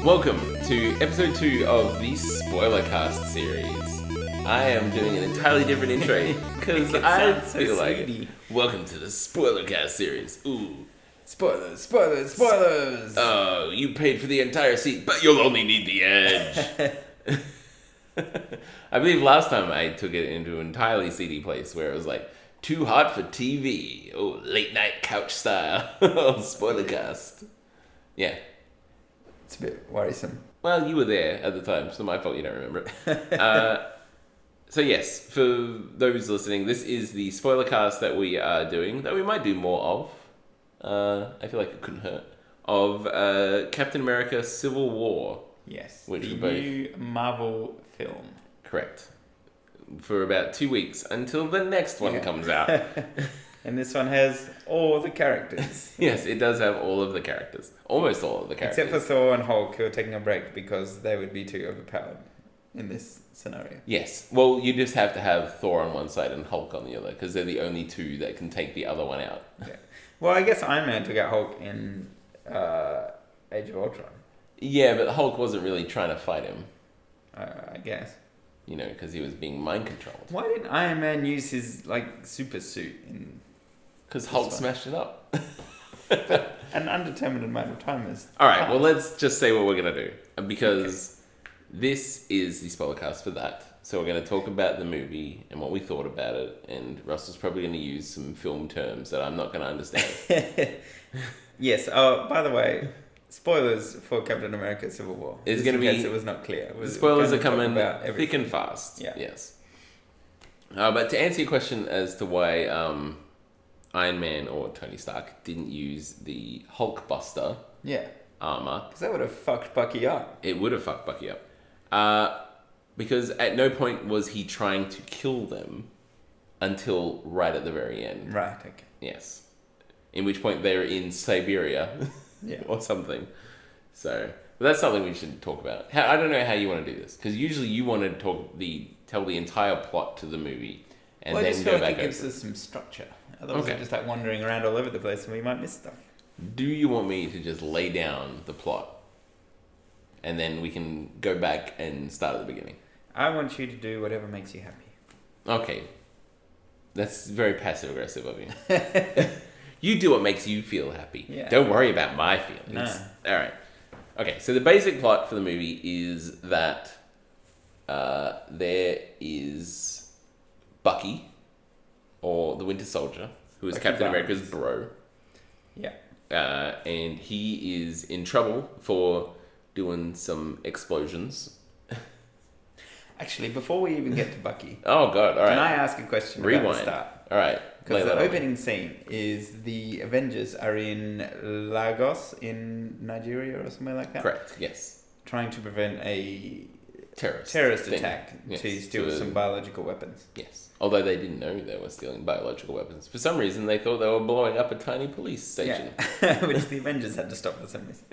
Welcome to episode 2 of the Spoilercast series. I am doing an entirely different intro because I feel like it. Welcome to the Spoilercast series. Ooh. Spoilers, spoilers, spoilers! Oh, you paid for the entire seat, but you'll only need the edge. I believe last time I took it into an entirely seedy place where it was like, too hot for TV. Oh, late night couch style. Spoilercast. Yeah. It's a bit worrisome. Well, you were there at the time, so my fault you don't remember it. So yes, for those listening, this is the spoiler cast that we are doing, that we might do more of. I feel like it couldn't hurt. Of Captain America Civil War. Yes, which the new Marvel film. Correct. For about 2 weeks, until the next one comes out. And this one has all the characters. Yes, it does have all of the characters. Almost all of the characters. Except for Thor and Hulk, who are taking a break because they would be too overpowered in this scenario. Yes. Well, you just have to have Thor on one side and Hulk on the other, because they're the only two that can take the other one out. Yeah. Well, I guess Iron Man took out Hulk in Age of Ultron. Yeah, but Hulk wasn't really trying to fight him. I guess. You know, because he was being mind controlled. Why didn't Iron Man use his, super suit in... Because Hulk smashed it up. But an undetermined amount of time is... Alright, well, let's just say what we're going to do. Because this is the spoilercast for that. So we're going to talk about the movie and what we thought about it. And Russell's probably going to use some film terms that I'm not going to understand. Yes. Oh, by the way, spoilers for Captain America Civil War. It's going to be... it was not clear. The spoilers are coming thick and fast. Yeah. Yes. But to answer your question as to why Iron Man or Tony Stark didn't use the Hulkbuster armor... Because that would have fucked Bucky up. It would have fucked Bucky up. Because at no point was he trying to kill them until right at the very end. Right, okay. Yes. In which point they're in Siberia or something. So, but that's something we should talk about. I don't know how you want to do this, because usually you want to tell the entire plot to the movie and then I just go feel back like it gives us some structure. Otherwise we're just wandering around all over the place and we might miss stuff. Do you want me to just lay down the plot and then we can go back and start at the beginning? I want you to do whatever makes you happy. Okay. That's very passive-aggressive of you. You do what makes you feel happy. Yeah. Don't worry about my feelings. No. All right. Okay, so the basic plot for the movie is that there is Bucky, or the Winter Soldier, who is Bucky Captain Barnes. America's bro. Yeah. And he is in trouble for doing some explosions. Actually, before we even get to Bucky... Oh, God, all right. Can I ask a question Rewind. about the start? All right. Because the opening scene is the Avengers are in Lagos in Nigeria or somewhere like that. Correct, yes. Trying to prevent a terrorist attack to steal some biological weapons. Yes. Although they didn't know they were stealing biological weapons. For some reason, they thought they were blowing up a tiny police station. Yeah. Which the Avengers had to stop for some reason.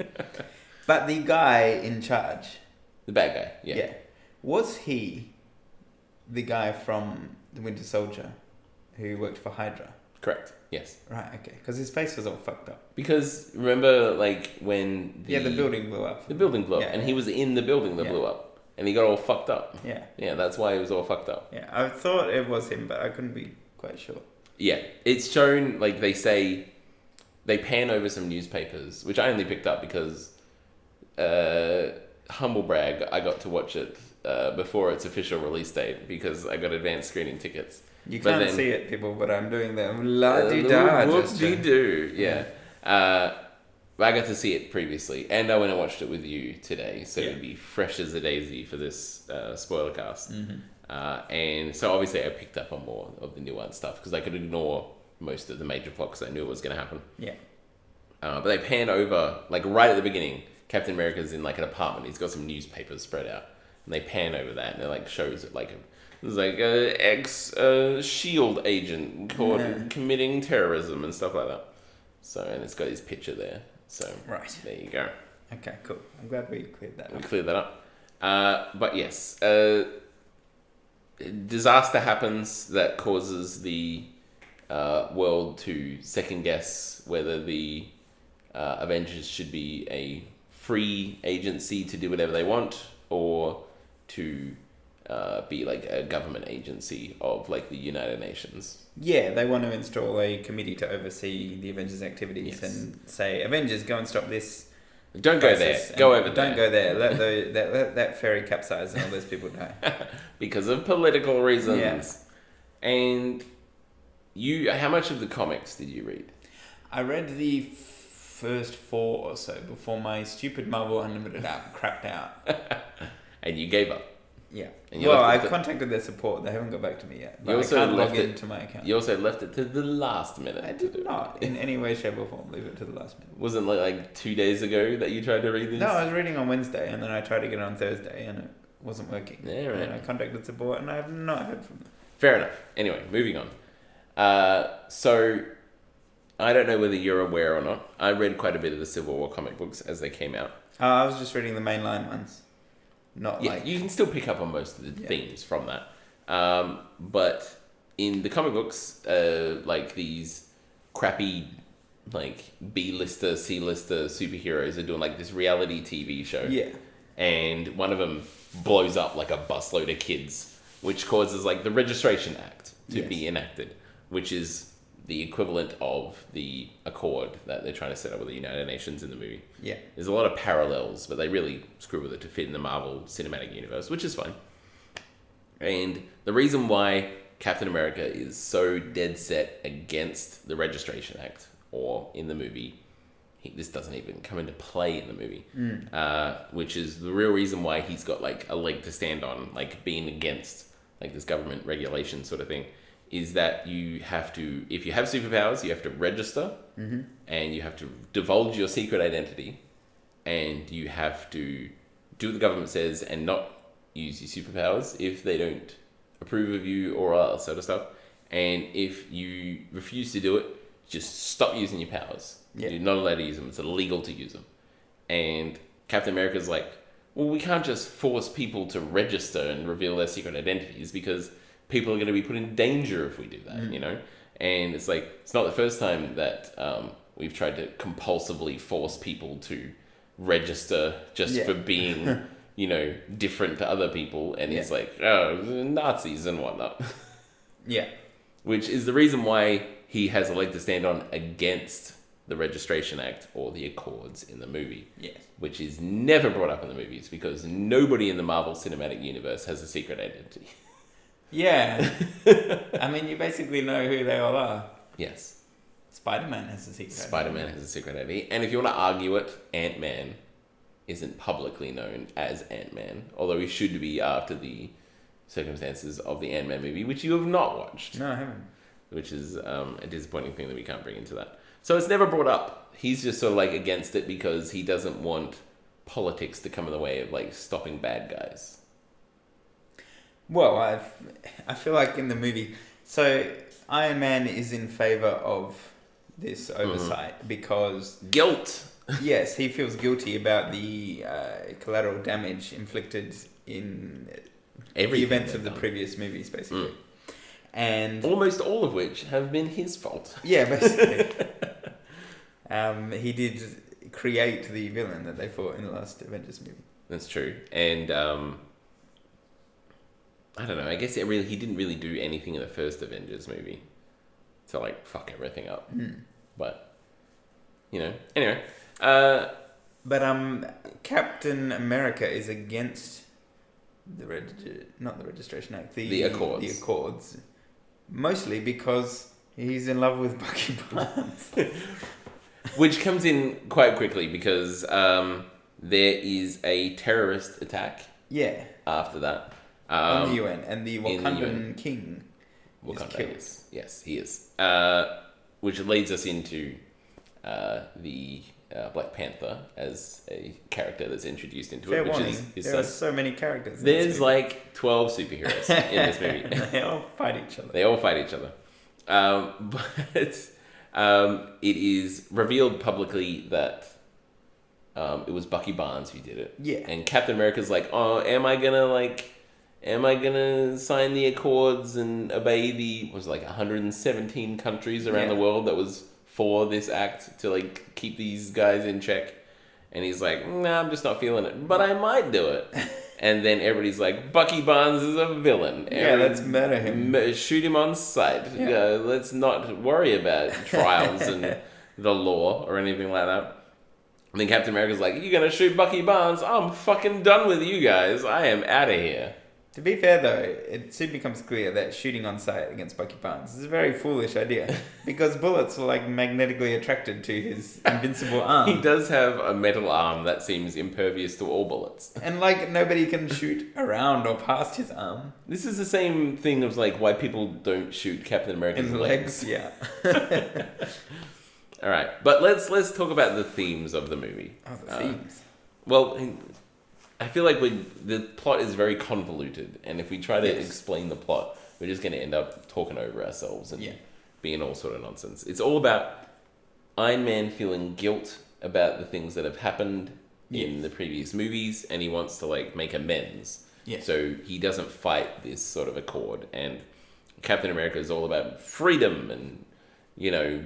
But the guy in charge... The bad guy, yeah. Was he the guy from The Winter Soldier who worked for Hydra? Correct, yes. Right, okay. Because his face was all fucked up. Because, remember, when the building blew up. The building blew up, and he was in the building that blew up. And he got all fucked up. Yeah. Yeah, that's why he was all fucked up. Yeah, I thought it was him, but I couldn't be quite sure. Yeah, it's shown, they say, they pan over some newspapers, which I only picked up because, humble brag, I got to watch it before its official release date because I got advanced screening tickets. You can't see it, people, but I'm doing the la-di-da gesture. Whoop-de-doo, yeah. I got to see it previously, and I went and watched it with you today, so it'd be fresh as a daisy for this spoiler cast. Mm-hmm. And so obviously I picked up on more of the nuanced stuff because I could ignore most of the major plot because I knew it was going to happen. Yeah. But they pan over, right at the beginning, Captain America's in an apartment. He's got some newspapers spread out, and they pan over that, and it shows it there's an ex-SHIELD agent caught committing terrorism and stuff like that. So, and it's got his picture there. So, right. There you go. Okay, cool. I'm glad we cleared that up. We cleared that up. But yes, disaster happens that causes the world to second guess whether the Avengers should be a free agency to do whatever they want, or to be like a government agency of like the United Nations. Yeah, they want to install a committee to oversee the Avengers' activities and say, Avengers, go and stop this. Don't go there. Go over there. Don't go there. Let that ferry capsize and all those people die. Because of political reasons. Yeah. And how much of the comics did you read? I read the first 4 or so before my stupid Marvel Unlimited app crapped out. And you gave up. Yeah. And Well, I contacted their support. They haven't got back to me yet. But I can't log into my account. You also left it to the last minute. I did not, in any way, shape, or form, leave it to the last minute. Wasn't like 2 days ago that you tried to read this? No, I was reading on Wednesday, and then I tried to get it on Thursday, and it wasn't working. Yeah, right. And I contacted support, and I have not heard from them. Fair enough. Anyway, moving on. So, I don't know whether you're aware or not. I read quite a bit of the Civil War comic books as they came out. I was just reading the mainline ones. You can still pick up on most of the themes from that. But in the comic books, like these crappy, like B-lister, C-lister superheroes are doing like this reality TV show. Yeah. And one of them blows up like a busload of kids, which causes like the Registration Act to be enacted, which is the equivalent of the accord that they're trying to set up with the United Nations in the movie. Yeah. There's a lot of parallels, but they really screw with it to fit in the Marvel Cinematic Universe, which is fine. And the reason why Captain America is so dead set against the Registration Act, or in the movie, this doesn't even come into play in the movie, which is the real reason why he's got like a leg to stand on, like being against like this government regulation sort of thing, is that you have to, if you have superpowers, you have to register, and you have to divulge your secret identity, and you have to do what the government says and not use your superpowers if they don't approve of you or all that sort of stuff. And if you refuse to do it, just stop using your powers. Yeah. You're not allowed to use them. It's illegal to use them. And Captain America's like, well, we can't just force people to register and reveal their secret identities because people are going to be put in danger if we do that, you know? And it's like, it's not the first time that we've tried to compulsively force people to register just for being, you know, different to other people. And it's like, oh, Nazis and whatnot. Yeah. Which is the reason why he has a leg to stand on against the Registration Act or the Accords in the movie. Yes. Which is never brought up in the movies because nobody in the Marvel Cinematic Universe has a secret identity. Yeah. I mean, you basically know who they all are. Yes. Spider-Man has a secret identity. Spider-Man has a secret identity. And if you want to argue it, Ant-Man isn't publicly known as Ant-Man, although he should be after the circumstances of the Ant-Man movie, which you have not watched. No, I haven't. Which is a disappointing thing that we can't bring into that. So it's never brought up. He's just sort of like against it because he doesn't want politics to come in the way of like stopping bad guys. Well, I feel like in the movie, so Iron Man is in favor of this oversight because guilt. Yes, he feels guilty about the collateral damage inflicted in the events of the previous movies, basically. And almost all of which have been his fault. Yeah, basically. He did create the villain that they fought in the last Avengers movie. That's true. And I don't know, I guess he didn't really do anything in the first Avengers movie to like fuck everything up. But you know, anyway. But Captain America is against not the Registration Act, the Accords. The Accords. Mostly because he's in love with Bucky Barnes. Which comes in quite quickly because there is a terrorist attack. Yeah. After that. On the UN. And the Wakandan king is killed. Yes, he is. Which leads us into the Black Panther as a character that's introduced into it. Which is his there son. Are so many characters. There's like 12 superheroes in this movie. They all fight each other. They all fight each other. But it is revealed publicly that it was Bucky Barnes who did it. Yeah. And Captain America's like, oh, am I gonna sign the Accords and obey the 117 countries around the world that was for this act to like keep these guys in check? And he's like, nah, I'm just not feeling it, but I might do it. And then everybody's like, Bucky Barnes is a villain. Let's murder him. Shoot him on sight. Yeah. Let's not worry about trials and the law or anything like that. And then Captain America's like, you're going to shoot Bucky Barnes? I'm fucking done with you guys. I am out of here. To be fair, though, it soon becomes clear that shooting on sight against Bucky Barnes is a very foolish idea because bullets are like magnetically attracted to his invincible arm. He does have a metal arm that seems impervious to all bullets. And like nobody can shoot around or past his arm. This is the same thing of like why people don't shoot Captain America's legs. Yeah. All right, but let's talk about the themes of the movie. Oh, the themes. Well, I feel like the plot is very convoluted, and if we try to explain the plot, we're just going to end up talking over ourselves and being all sort of nonsense. It's all about Iron Man feeling guilt about the things that have happened in the previous movies, and he wants to like make amends. Yeah. So he doesn't fight this sort of accord, and Captain America is all about freedom and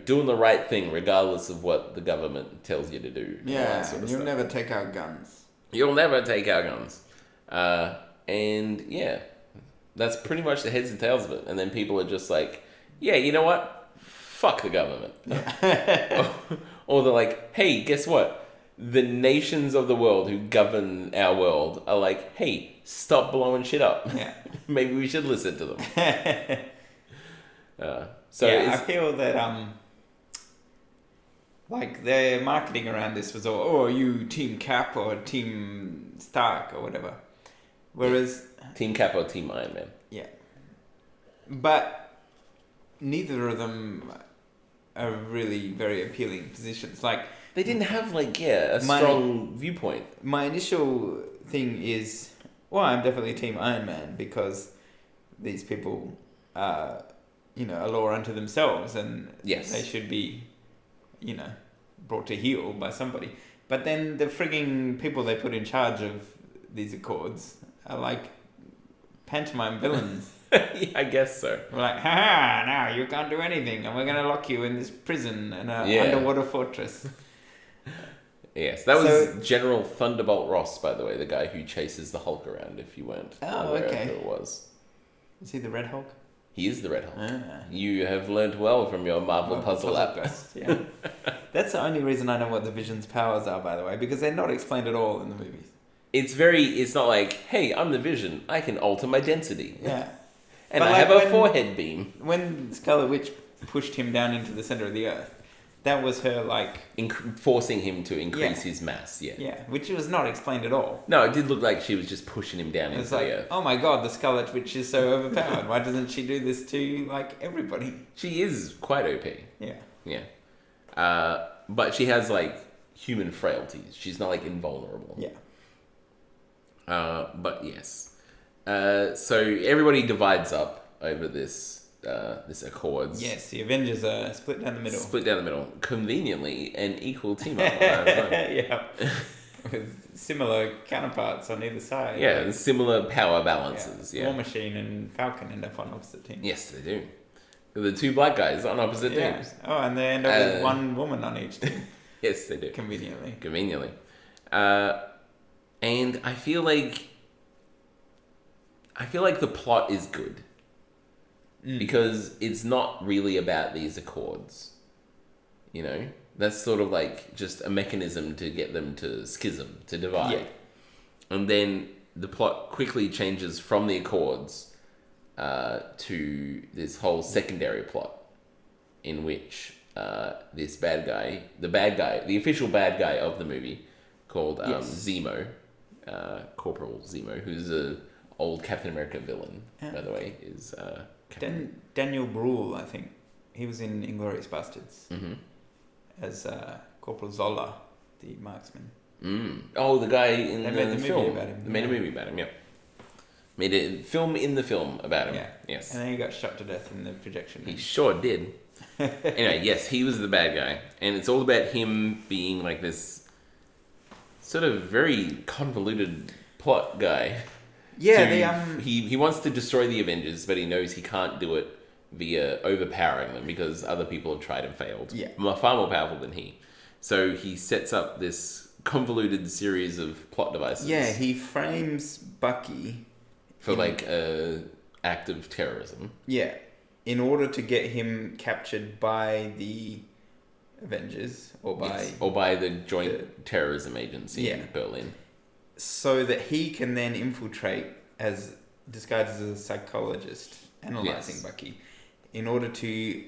doing the right thing regardless of what the government tells you to do. Yeah, and you'll never take our guns. You'll never take our guns. And that's pretty much the heads and tails of it. And then people are just like, yeah, you know what? Fuck the government. Or they're like, hey, guess what? The nations of the world who govern our world are like, hey, stop blowing shit up. Yeah. Maybe we should listen to them. I feel that like their marketing around this was all, are you Team Cap or Team Stark or whatever, whereas Team Cap or Team Iron Man. Yeah, but neither of them are really very appealing positions. Like they didn't have a strong viewpoint. My initial thing is, well, I'm definitely Team Iron Man because these people are, a law unto themselves, and they should be, brought to heel by somebody. But then the frigging people they put in charge of these accords are like pantomime villains. Yeah, I guess so. We're like, ha, now you can't do anything, and we're going to lock you in this prison in an underwater fortress. Yes, that was General Thunderbolt Ross, by the way, the guy who chases the Hulk around, if you weren't aware of who it was. Is he the Red Hulk? He is the Red Hulk. You have learned well from your Marvel puzzle app. Yeah. That's the only reason I know what the Vision's powers are, by the way, because they're not explained at all in the movies. It's not like, hey, I'm the Vision, I can alter my density. Yeah. And I have a forehead beam. When Scarlet Witch pushed him down into the center of the earth, that was her, forcing him to increase his mass, Yeah, which was not explained at all. No, it did look like she was just pushing him down into the earth. Oh my god, the Scarlet Witch is so overpowered. Why doesn't she do this to, everybody? She is quite OP. Yeah. Yeah. But she has, human frailties. She's not, invulnerable. Yeah. But, yes. So everybody divides up over this Accords. Yes, the Avengers are split down the middle. Split down the middle. Conveniently, an equal team up. Yeah. With similar counterparts on either side. Yeah, similar power balances. Yeah. War Machine and Falcon end up on opposite teams. Yes, they do. The two black guys on opposite teams. Oh, and they end up with one woman on each team. Yes, they do. Conveniently. And I feel like the plot is good. Because it's not really about these Accords. That's sort of just a mechanism to get them to schism, to divide. Yeah. And then the plot quickly changes from the Accords to this whole secondary plot in which this bad guy, the official bad guy of the movie, called Zemo, Corporal Zemo, who's a old Captain America villain, by the way, is... Daniel Bruhl, I think. He was in Inglourious Bastards. Mm-hmm. As Corporal Zola, the marksman. Oh, the guy in the film. Movie about him. They made a movie about him, yeah. Made a film in the film about him. Yeah. Yes. And then he got shot to death in the projection. He sure did. Anyway, yes, he was the bad guy. And it's all about him being this sort of very convoluted plot guy. Yeah, he wants to destroy the Avengers, but he knows he can't do it via overpowering them because other people have tried and failed. Yeah. Far more powerful than he. So he sets up this convoluted series of plot devices. Yeah, he frames Bucky for like a act of terrorism. Yeah, in order to get him captured by the Avengers or by the Joint Terrorism Agency in Berlin, so that he can then infiltrate as disguised as a psychologist analyzing Bucky, in order to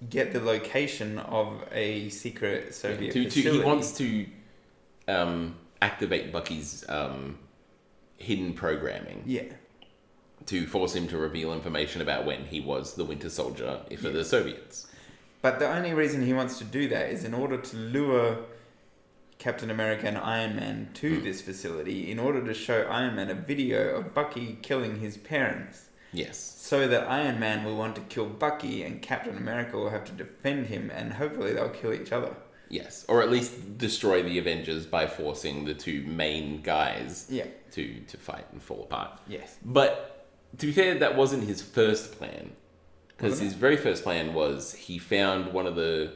get the location of a secret Soviet facility. He wants to activate Bucky's hidden programming. Yeah. To force him to reveal information about when he was the Winter Soldier for the Soviets. But the only reason he wants to do that is in order to lure Captain America and Iron Man to this facility, in order to show Iron Man a video of Bucky killing his parents. Yes. So that Iron Man will want to kill Bucky and Captain America will have to defend him, and hopefully they'll kill each other. Yes, or at least destroy the Avengers by forcing the two main guys to fight and fall apart. Yes. But to be fair, that wasn't his first plan. Because his very first plan was he found one of the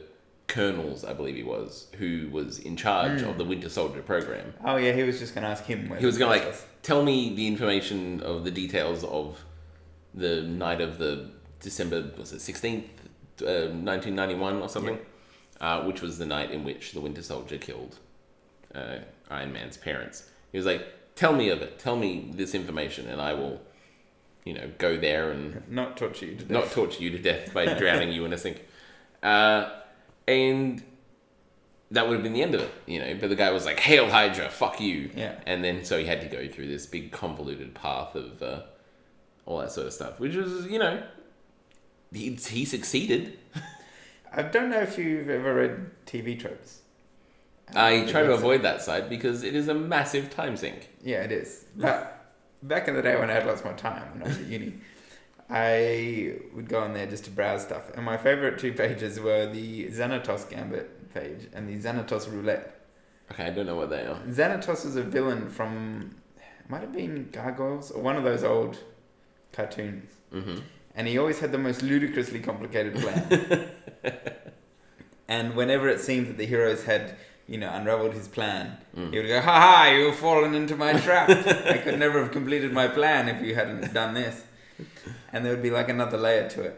colonels, I believe he was, who was in charge of the Winter Soldier program. Oh yeah, he was just going to ask him. He was going to tell me the information of the details of the night of the December, was it 16th, 1991 or something? Yeah. Which was the night in which the Winter Soldier killed Iron Man's parents. He was like, tell me of it. Tell me this information and I will... go there and... Not torture you to death. Not torture you to death by drowning you in a sink. And that would have been the end of it, But the guy was like, Hail Hydra, fuck you. Yeah. And then so he had to go through this big convoluted path of all that sort of stuff, which was, he succeeded. I don't know if you've ever read TV tropes. I try to avoid that side because it is a massive time sink. Yeah, it is. But... Back in the day when I had lots more time, when I was at uni, I would go on there just to browse stuff. And my favourite 2 pages were the Xanatos Gambit page and the Xanatos Roulette. Okay, I don't know what they are. Xanatos was a villain from, it might have been Gargoyles, or one of those old cartoons. Mm-hmm. And he always had the most ludicrously complicated plan. And whenever it seemed that the heroes had... unraveled his plan. He would go, ha ha, you've fallen into my trap. I could never have completed my plan if you hadn't done this. And there would be like another layer to it.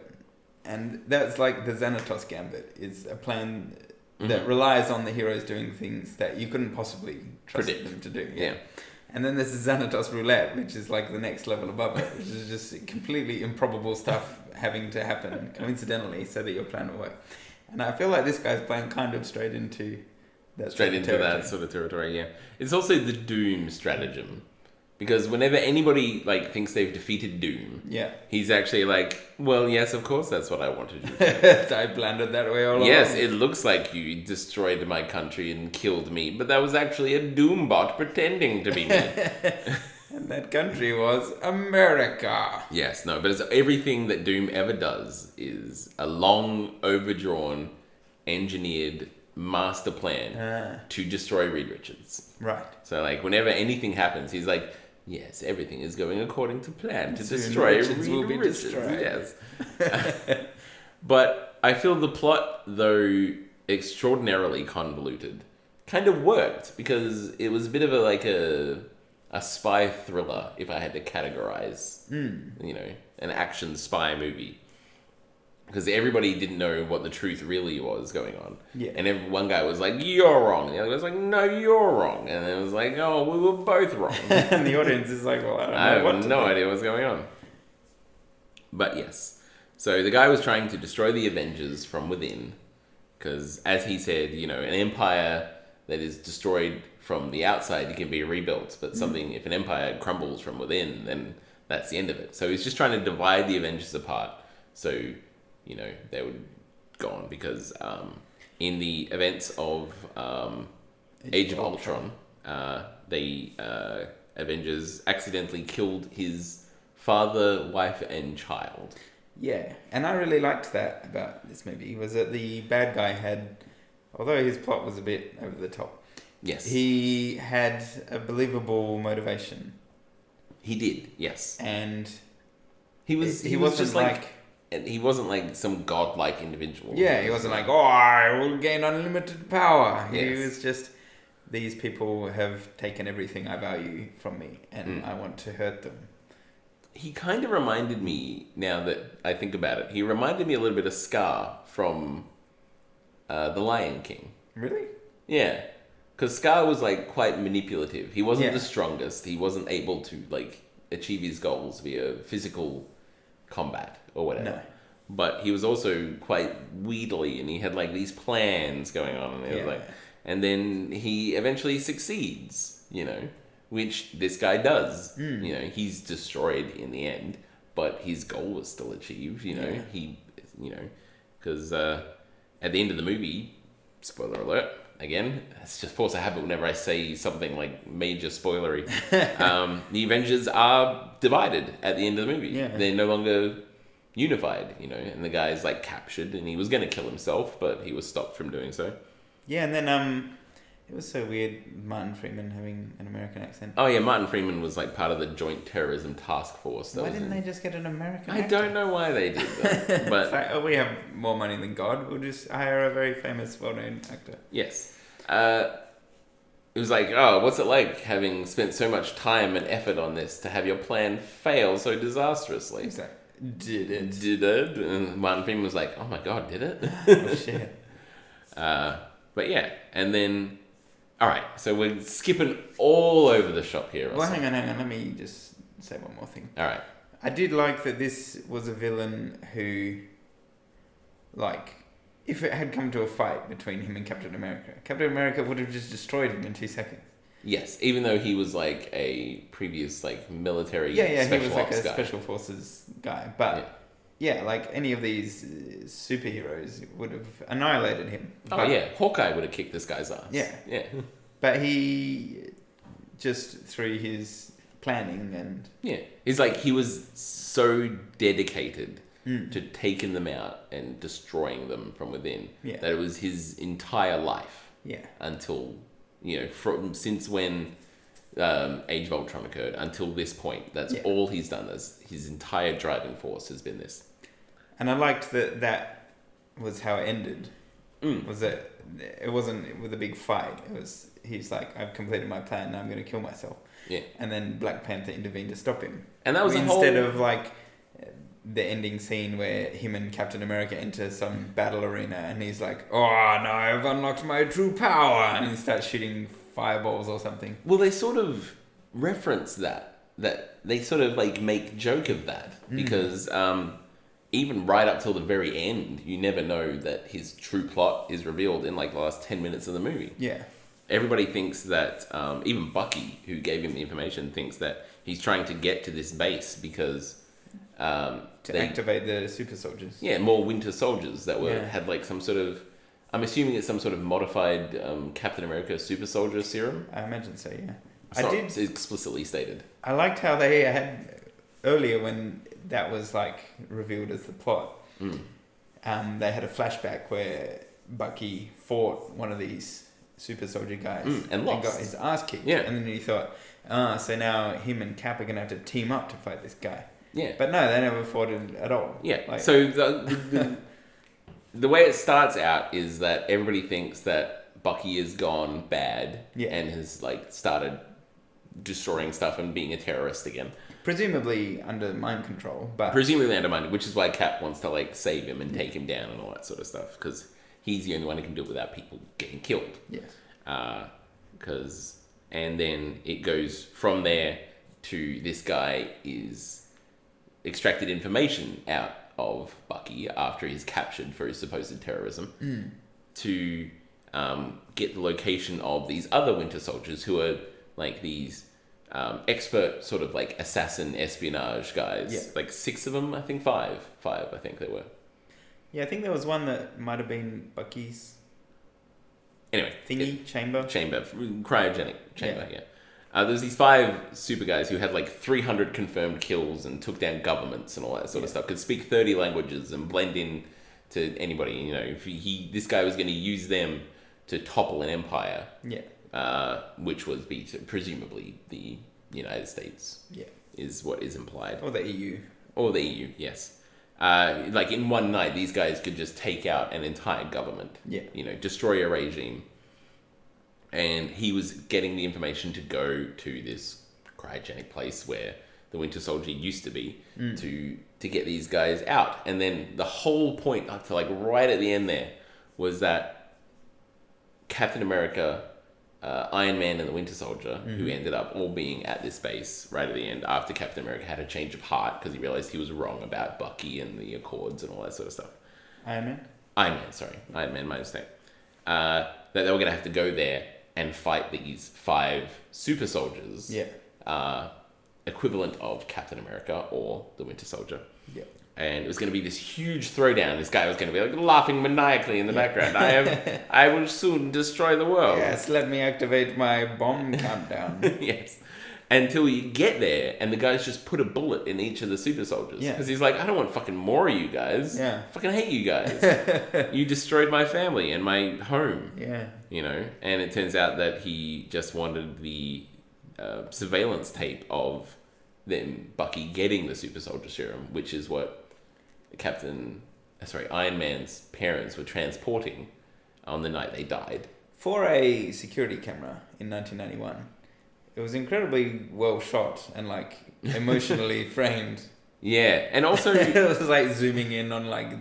And that's like the Xanatos Gambit, is a plan that relies on the heroes doing things that you couldn't possibly trust them to do. Yeah. And then there's the Xanatos Roulette, which is like the next level above it, which is just completely improbable stuff having to happen coincidentally so that your plan will work. And I feel like this guy's playing kind of straight into... that sort of territory, yeah. It's also the Doom stratagem. Because whenever anybody thinks they've defeated Doom, he's actually like, well, yes, of course, that's what I wanted to do. I planned it that way all along. Yes, it looks like you destroyed my country and killed me, but that was actually a Doom bot pretending to be me. And that country was America. Yes, no, but it's everything that Doom ever does is a long, overdrawn, engineered master plan to destroy Reed Richards. Right. So whenever anything happens, he's like, yes, everything is going according to plan to destroy Reed Richards. Yes. But I feel the plot, though extraordinarily convoluted, kind of worked because it was a bit of a spy thriller, if I had to categorize, an action spy movie. Because everybody didn't know what the truth really was going on. Yeah. And one guy was like, you're wrong. And the other guy was like, no, you're wrong. And it was like, oh, we were both wrong. And the audience is like, well, I have no idea what's going on. But yes. So the guy was trying to destroy the Avengers from within. Because as he said, an empire that is destroyed from the outside can be rebuilt. But if an empire crumbles from within, then that's the end of it. So he's just trying to divide the Avengers apart. So... they would go on because in the events of Age of Ultron, the Avengers accidentally killed his father, wife, and child. Yeah, and I really liked that about this movie, was that the bad guy had, although his plot was a bit over the top, yes, he had a believable motivation. He did, yes. And he wasn't just and he wasn't some godlike individual. Yeah, he wasn't like, oh, I will gain unlimited power. Yes. He was just these people have taken everything I value from me, and I want to hurt them. He kind of reminded me, now that I think about it, he reminded me a little bit of Scar from The Lion King. Really? Yeah. Because Scar was, like, quite manipulative. He wasn't the strongest. He wasn't able to, like, achieve his goals via physical combat or whatever. No. But he was also quite wheedly, and he had, like, these plans going on. And, and then he eventually succeeds, you know, which this guy does. You know, he's destroyed in the end, but his goal was still achieved, you know. Because at the end of the movie, spoiler alert, again, it's just force of habit whenever I say something like major spoilery. The Avengers are divided at the end of the movie. Yeah. They're no longer unified, you know, and the guy's like captured, and he was going to kill himself, but he was stopped from doing so. Yeah, and then it was so weird, Martin Freeman having an American accent. Oh yeah, Martin Freeman was like part of the Joint Terrorism Task Force. Why didn't they just get an American actor? I don't know why they did that. But it's like, oh, we have more money than God. We'll just hire a very famous, well-known actor. Yes. It was like, oh, what's it like having spent so much time and effort on this to have your plan fail so disastrously? Exactly. Did it? Did it? And Martin Freeman was like, oh my God, did it? Oh, shit. But yeah, and then... Alright, so we're skipping all over the shop here. Well, hang on. Let me just say one more thing. Alright. I did like that this was a villain who, like, if it had come to a fight between him and Captain America would have just destroyed him in 2 seconds. Yes, even though he was like a previous like military special he was like a guy. Special Forces guy. But yeah, like any of these superheroes would have annihilated him. Hawkeye would have kicked this guy's ass. Yeah. But he just through his planning and he's like he was so dedicated to taking them out and destroying them from within that it was his entire life. Yeah. Until since when Age of Ultron occurred until this point, that's all he's done. As his entire driving force has been this. And I liked that was how it ended. Was that it wasn't with a big fight. It was he's like, I've completed my plan. Now I'm going to kill myself. Yeah. And then Black Panther intervened to stop him. And that was instead of like the ending scene where him and Captain America enter some battle arena and he's like, oh no, I've unlocked my true power, and he starts shooting fireballs or something. Well, they sort of reference that they sort of like make joke of that because even right up till the very end, you never know that his true plot is revealed in like the last 10 minutes of the movie. Yeah. Everybody thinks that, even Bucky, who gave him the information, thinks that he's trying to get to this base because to activate the super soldiers. Yeah, more Winter Soldiers that had like some sort of... I'm assuming it's some sort of modified Captain America super soldier serum. I imagine so, yeah. It's not explicitly stated. I liked how they had... Earlier when that was like revealed as the plot, they had a flashback where Bucky fought one of these super soldier guys and lost. Got his ass kicked. Yeah. And then he thought, so now him and Cap are going to have to team up to fight this guy. Yeah. But no, they never fought it at all. Yeah. Like, so the way it starts out is that everybody thinks that Bucky has gone bad and has like started destroying stuff and being a terrorist again. Presumably under mind control, but... Presumably under mind, which is why Cap wants to like save him and take him down and all that sort of stuff, because he's the only one who can do it without people getting killed. Yes. And then it goes from there to this guy is extracted information out of Bucky after he's captured for his supposed terrorism to get the location of these other Winter Soldiers who are like these expert sort of like assassin espionage guys. Yeah. Like 6 of them, I think 5 I think they were. Yeah, I think there was one that might have been Bucky's anyway chamber cryogenic chamber. There's these 5 super guys who had like 300 confirmed kills and took down governments and all that sort of stuff, could speak 30 languages and blend in to anybody. You know, if this guy was going to use them to topple an empire, which was presumably the United States, is what is implied, or the EU, yes. Like in one night, these guys could just take out an entire government, destroy a regime, And he was getting the information to go to this cryogenic place where the Winter Soldier used to be to get these guys out. And then the whole point up to like right at the end there was that Captain America, Iron Man, and the Winter Soldier, who ended up all being at this base right at the end after Captain America had a change of heart because he realized he was wrong about Bucky and the Accords and all that sort of stuff. Iron Man, my mistake. That they were going to have to go there and fight these 5 super soldiers. Equivalent of Captain America or the Winter Soldier. And it was going to be this huge throwdown. This guy was going to be like laughing maniacally in the background. I will soon destroy the world. Yes, let me activate my bomb countdown. Yes. Until you get there and the guys just put a bullet in each of the super soldiers. Because he's like, I don't want fucking more of you guys. I fucking hate you guys. You destroyed my family and my home. You know? And it turns out that he just wanted the surveillance tape of them, Bucky getting the super soldier serum, which is what Iron Man's parents were transporting on the night they died. For a security camera in 1991, it was incredibly well shot and like emotionally framed. And also it was like zooming in on like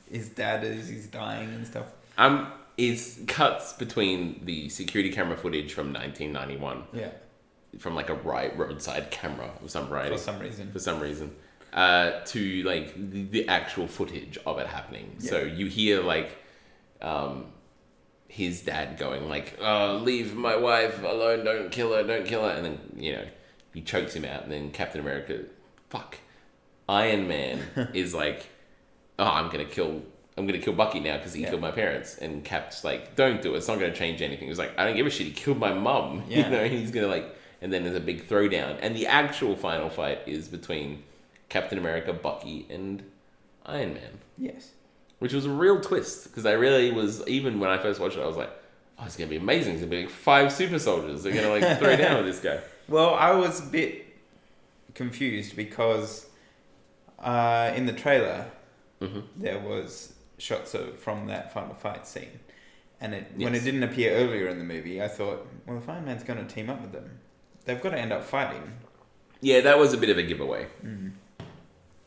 his dad as he's dying and stuff. It's cuts between the security camera footage from 1991. From like a roadside camera of some variety. For some reason. To like the actual footage of it happening. So you hear like his dad going like, leave my wife alone, don't kill her. And then, you know, he chokes him out. And then Captain America, Iron Man is like, I'm going to kill Bucky now because he killed my parents. And Cap's like, don't do it. It's not going to change anything. He was like, I don't give a shit. He killed my mum. You know, he's going to like... And then there's a big throwdown. And the actual final fight is between Captain America, Bucky, and Iron Man. Which was a real twist. Because I really was... Even when I first watched it, I was like, it's going to be amazing. It's going to be like 5 super soldiers. They're going to like throw down with this guy. Well, I was a bit confused because in the trailer, there was shots from that final fight scene. And when it didn't appear earlier in the movie, I thought, well, if Iron Man's going to team up with them, they've got to end up fighting. Yeah, that was a bit of a giveaway.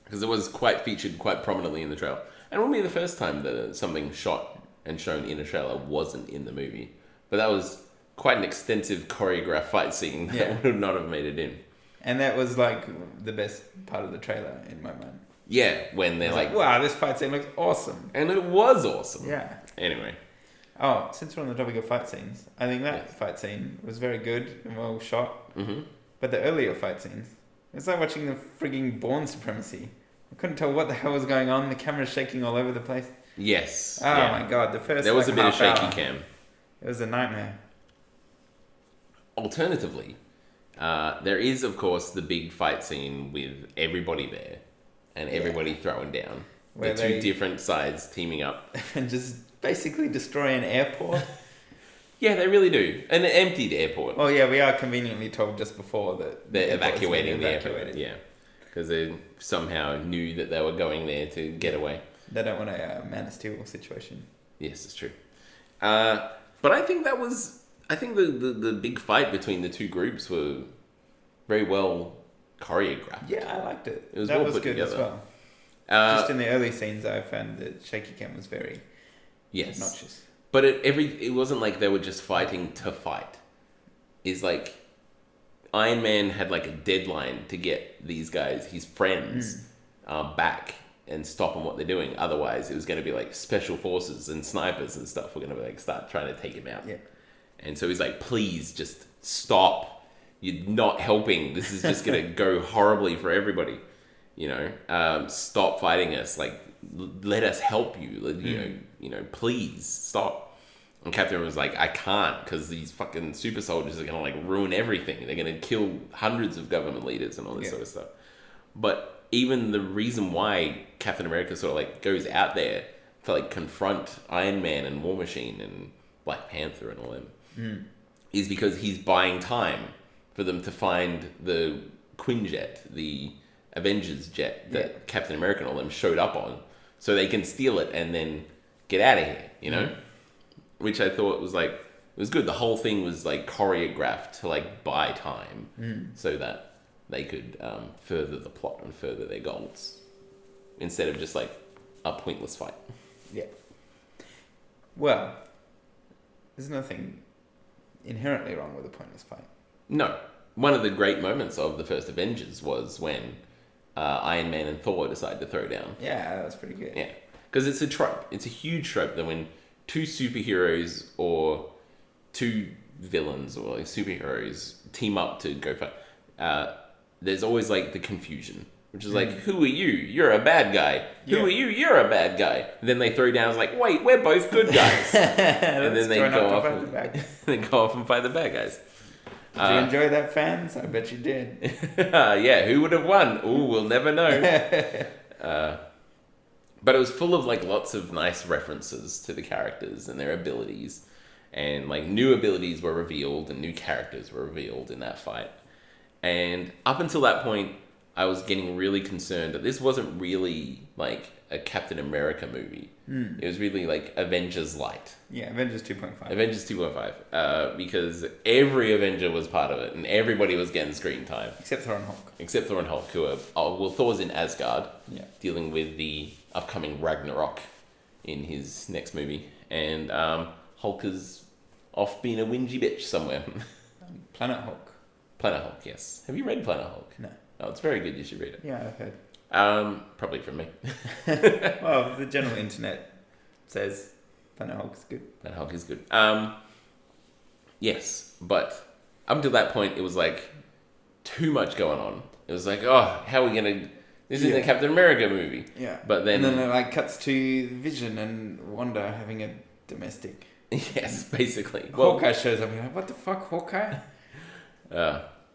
Because it was featured quite prominently in the trailer. And it wouldn't be the first time that something shot and shown in a trailer wasn't in the movie. But that was quite an extensive choreographed fight scene that would not have made it in. And that was like the best part of the trailer in my mind. Yeah, when they're like, wow, this fight scene looks awesome. And it was awesome. Anyway. Oh, since we're on the topic of fight scenes, I think that fight scene was very good and well shot. But the earlier fight scenes, it's like watching the frigging Bourne Supremacy. I couldn't tell what the hell was going on. The camera's shaking all over the place. Yes. Oh my god, the first there was a bit of shaky hour, cam. It was a nightmare. Alternatively, there is of course the big fight scene with everybody there and everybody throwing down. Where the two different sides teaming up and just basically destroy an airport. Yeah, they really do. An emptied airport. Well, yeah, we are conveniently told just before that they're evacuating the airport. Yeah, because they somehow knew that they were going there to get away. They don't want a Man of Steel situation. Yes, it's true. But I think the big fight between the two groups were very well choreographed. Yeah, I liked it. It was well put good together. As well. Just in the early scenes, I found that shaky cam was very obnoxious. But it wasn't like they were just fighting to fight. It's like Iron Man had like a deadline to get these guys, his friends, back and stop on what they're doing. Otherwise, it was going to be like special forces and snipers and stuff were going to like start trying to take him out. Yeah. And so he's like, please just stop. You're not helping. This is just going to go horribly for everybody. You know, stop fighting us. Like, let us help you. You know, please stop. And Captain was like, I can't, because these fucking super soldiers are going to like ruin everything. They're going to kill hundreds of government leaders and all this sort of stuff. But even the reason why Captain America sort of like goes out there to like confront Iron Man and War Machine and Black Panther and all them is because he's buying time for them to find the Quinjet, the Avengers jet that Captain America and all them showed up on, so they can steal it and then get out of here, you know? Which I thought was like was good. The whole thing was like choreographed to like buy time so that they could further the plot and further their goals instead of just like a pointless fight. Yeah. Well, there's nothing inherently wrong with a pointless fight. No. One of the great moments of the first Avengers was when Iron Man and Thor decided to throw down. Yeah, that was pretty good. Yeah. Because it's a trope. It's a huge trope that when two superheroes or two villains or like superheroes team up to go fight, there's always like the confusion, which is like, who are you? You're a bad guy. Who are you? You're a bad guy. And then they throw down, it's like, wait, we're both good guys. And then they go off and fight the bad guys. Did you enjoy that, fans? I bet you did. Yeah, who would have won? Ooh, we'll never know. But it was full of like lots of nice references to the characters and their abilities. And like new abilities were revealed and new characters were revealed in that fight. And up until that point, I was getting really concerned that this wasn't really like a Captain America movie. It was really like Avengers Light. Yeah, Avengers 2.5. Avengers 2.5. Because every Avenger was part of it and everybody was getting screen time. Except Thor and Hulk. Except Thor and Hulk, who are... well, Thor's in Asgard, dealing with the upcoming Ragnarok in his next movie. And Hulk is off being a whingy bitch somewhere. Planet Hulk. Planet Hulk, yes. Have you read Planet Hulk? No. Oh, it's very good. You should read it. Yeah, I've heard. Probably from me. Well, the general internet says Planet Hulk is good. Planet Hulk is good. Yes, but up until that point, it was like too much going on. It was like, oh, how are we gonna? This isn't a Captain America movie. Yeah. But then, and then it like cuts to Vision and Wanda having a domestic. Yes, basically. Hawkeye shows up. You're like, what the fuck, Hawkeye?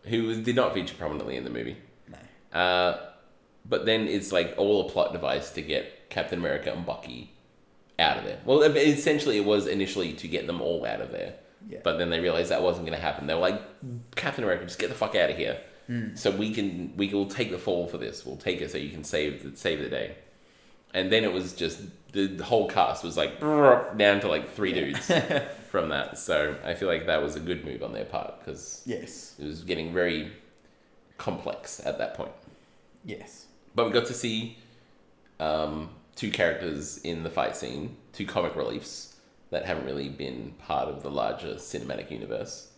Who did not feature prominently in the movie. No. But then it's like all a plot device to get Captain America and Bucky out of there. Well, essentially it was initially to get them all out of there. Yeah. But then they realized that wasn't going to happen. They were like, Captain America, just get the fuck out of here. So we will take the fall for this. We'll take it so you can save the day. And then it was just, the whole cast was like, down to like 3 dudes from that. So I feel like that was a good move on their part because it was getting very complex at that point. Yes. But we got to see 2 characters in the fight scene, 2 comic reliefs that haven't really been part of the larger cinematic universe.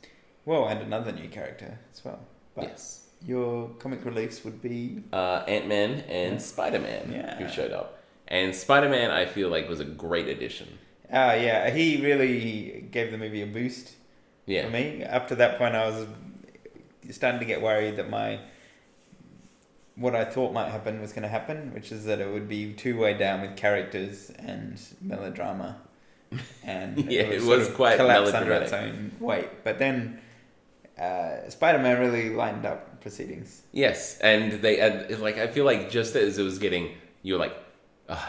Well, and another new character as well. But yes. Your comic reliefs would be? Ant-Man and Spider-Man, who showed up. And Spider-Man, I feel like, was a great addition. Yeah, he really gave the movie a boost for me. Up to that point, I was starting to get worried that what I thought might happen was going to happen, which is that it would be two-way down with characters and melodrama. And it was quite collapse under its own weight. But then Spider-Man really lined up proceedings. Yes, and they I feel like just as it was getting, you were like,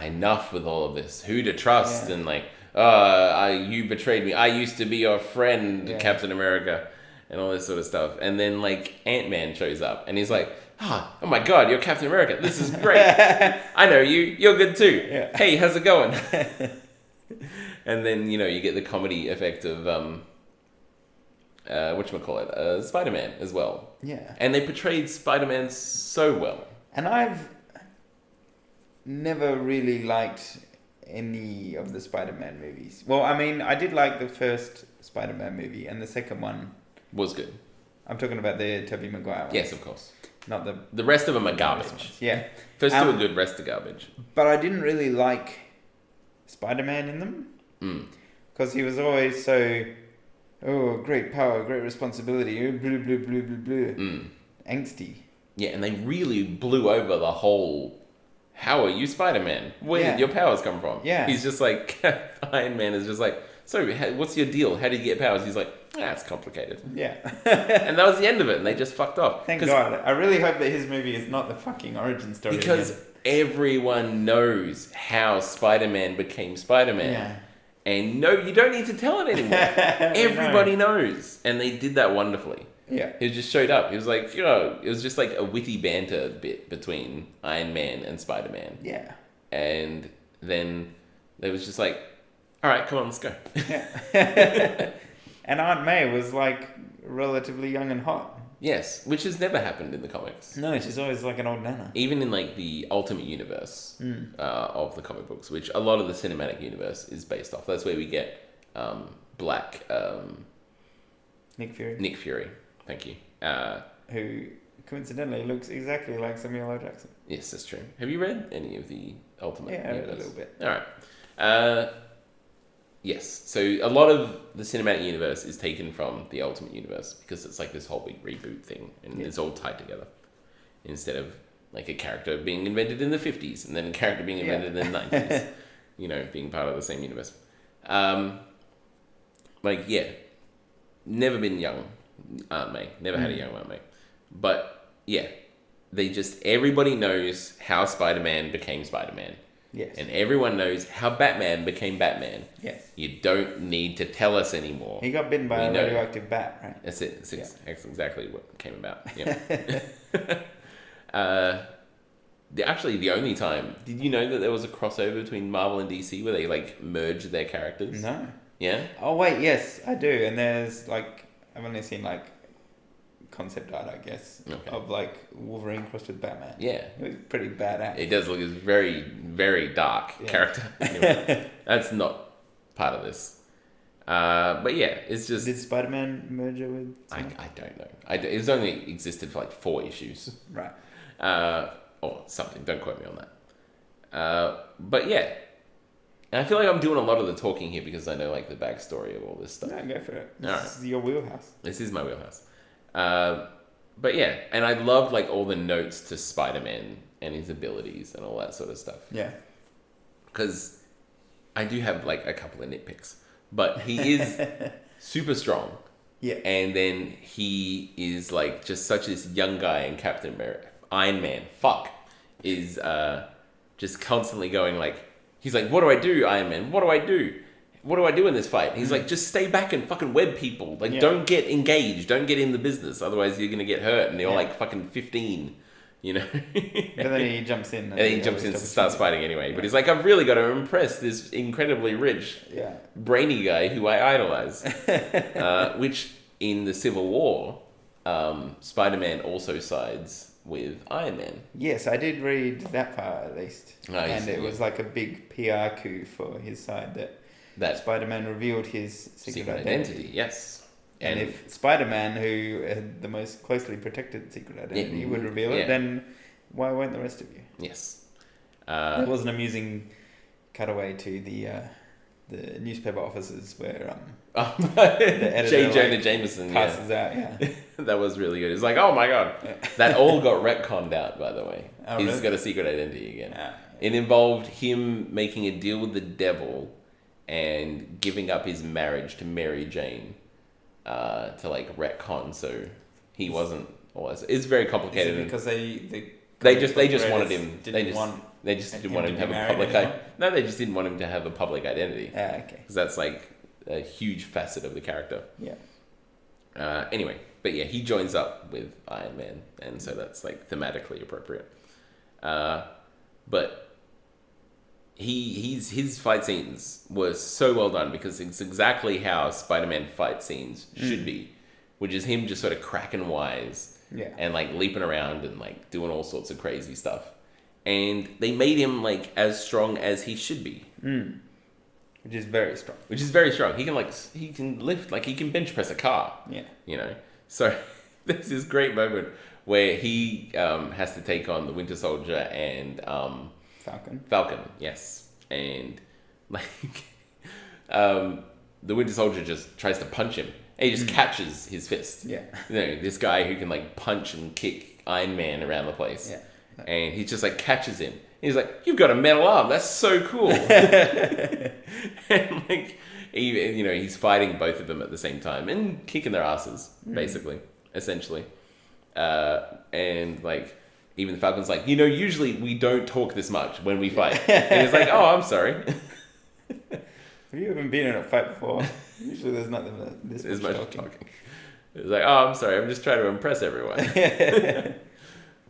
enough with all of this. Who to trust? And like, you betrayed me. I used to be your friend, Captain America, and all this sort of stuff. And then like Ant-Man shows up, and he's like, oh my God, you're Captain America. This is great. I know you. You're good too. Yeah. Hey, how's it going? And then you get the comedy effect of whatchamacallit, Spider-Man as well. Yeah. And they portrayed Spider-Man so well. And I've never really liked any of the Spider-Man movies. Well, I mean, I did like the first Spider-Man movie, and the second one was good. I'm talking about the Tobey Maguire one. Yes, of course. Not the rest of them are garbage. Yeah. First 2 are good, rest are garbage. But I didn't really like Spider-Man in them. Because he was always so... Oh, great power, great responsibility, blue, blue, blue, blue, blue. Angsty. Yeah, and they really blew over the whole, how are you Spider-Man? Where did your powers come from? Yeah. He's just like, Iron Man is just like, so what's your deal? How did you get powers? He's like, it's complicated. Yeah. And that was the end of it, and they just fucked off. Thank God. I really hope that his movie is not the fucking origin story. Because everyone knows how Spider-Man became Spider-Man. Yeah. And no, you don't need to tell it anymore. Everybody knows. And they did that wonderfully. Yeah. He just showed up. He was like, it was just like a witty banter bit between Iron Man and Spider-Man. Yeah. And then they was just like, all right, come on, let's go. Yeah. And Aunt May was like relatively young and hot. Yes, which has never happened in the comics. No, she's always like an old nana. Even in like the Ultimate Universe of the comic books, which a lot of the cinematic universe is based off. That's where we get Black Nick Fury. Nick Fury, thank you. Who coincidentally looks exactly like Samuel L. Jackson. Yes, that's true. Have you read any of the Ultimate Universe? A little bit. All right. Yes, so a lot of the cinematic universe is taken from the Ultimate Universe because it's like this whole big reboot thing and it's all tied together. Instead of like a character being invented in the 50s and then a character being invented in the 90s, you know, being part of the same universe. Never been young Aunt May. Never had a young Aunt May. But yeah, everybody knows how Spider-Man became Spider-Man. Yes. And everyone knows how Batman became Batman. Yes. You don't need to tell us anymore. He got bitten by a radioactive bat, right? That's it. That's exactly what came about. Yeah. Actually, the only time... Did you know that there was a crossover between Marvel and DC where they, like, merged their characters? No. Yeah? Oh, wait, yes, I do. And there's, like... I've only seen, like, concept art, I guess, of, like, Wolverine crossed with Batman. Yeah. It was pretty badass. It does look... It's very, very dark character. Anyway, that's not part of this. But yeah, it's just... Did Spider-Man merge it with... I don't know. It's only existed for, like, 4 issues. Right. Or something. Don't quote me on that. But yeah. And I feel like I'm doing a lot of the talking here because I know like the backstory of all this stuff. No, go for it. This is your wheelhouse. This is my wheelhouse. But yeah, and I loved like all the notes to Spider-Man and his abilities and all that sort of stuff. Yeah. Because I do have like a couple of nitpicks. But he is super strong. Yeah. And then he is like just such this young guy in Captain America. Iron Man, is just constantly going like, he's like, what do I do, Iron Man? What do I do? What do I do in this fight? And he's like, just stay back and fucking web people. Like, don't get engaged. Don't get in the business. Otherwise, you're going to get hurt. And you're like fucking 15, you know? But then he jumps in. And he jumps in and starts fighting anyway. Yeah. But he's like, I've really got to impress this incredibly rich, brainy guy who I idolize. Which, in the Civil War, Spider-Man also sides with Iron Man. Yes, I did read that part at least. And it was like a big PR coup for his side that Spider-Man revealed his secret identity. Yes. And if Spider-Man, who had the most closely protected secret identity, would reveal it, then why won't the rest of you? Yes. There was an amusing cutaway to the newspaper offices where the editor J. Jonah Jameson passes out. Yeah, that was really good. It's like, oh my god, that all got retconned out. By the way, he's really? got a secret identity again. It involved him making a deal with the devil and giving up his marriage to Mary Jane to like retcon, so he wasn't. It's very complicated. Because they just wanted him. They just didn't want him to have a public identity. No, they just didn't want him to have a public identity. Okay. Because that's like a huge facet of the character. Yeah. Anyway, but yeah, he joins up with Iron Man, and so that's like thematically appropriate. But his fight scenes were so well done because it's exactly how Spider-Man fight scenes should be, which is him just sort of cracking wise and like leaping around and like doing all sorts of crazy stuff. And they made him like as strong as he should be. Which is very strong. He can lift, like he can bench press a car. Yeah. You know? So there's this great moment where he has to take on the Winter Soldier and Falcon, yes. And like the Winter Soldier just tries to punch him. And he just catches his fist. Yeah. You know, this guy who can like punch and kick Iron Man around the place. Yeah. And he just like catches him. He's like, "You've got a metal arm. That's so cool." And like, he's fighting both of them at the same time and kicking their asses, basically, essentially. And like, even the Falcon's like, usually we don't talk this much when we fight. And he's like, "Oh, I'm sorry." Have you ever been in a fight before? Usually there's nothing this much talking. It's like, "Oh, I'm sorry. I'm just trying to impress everyone."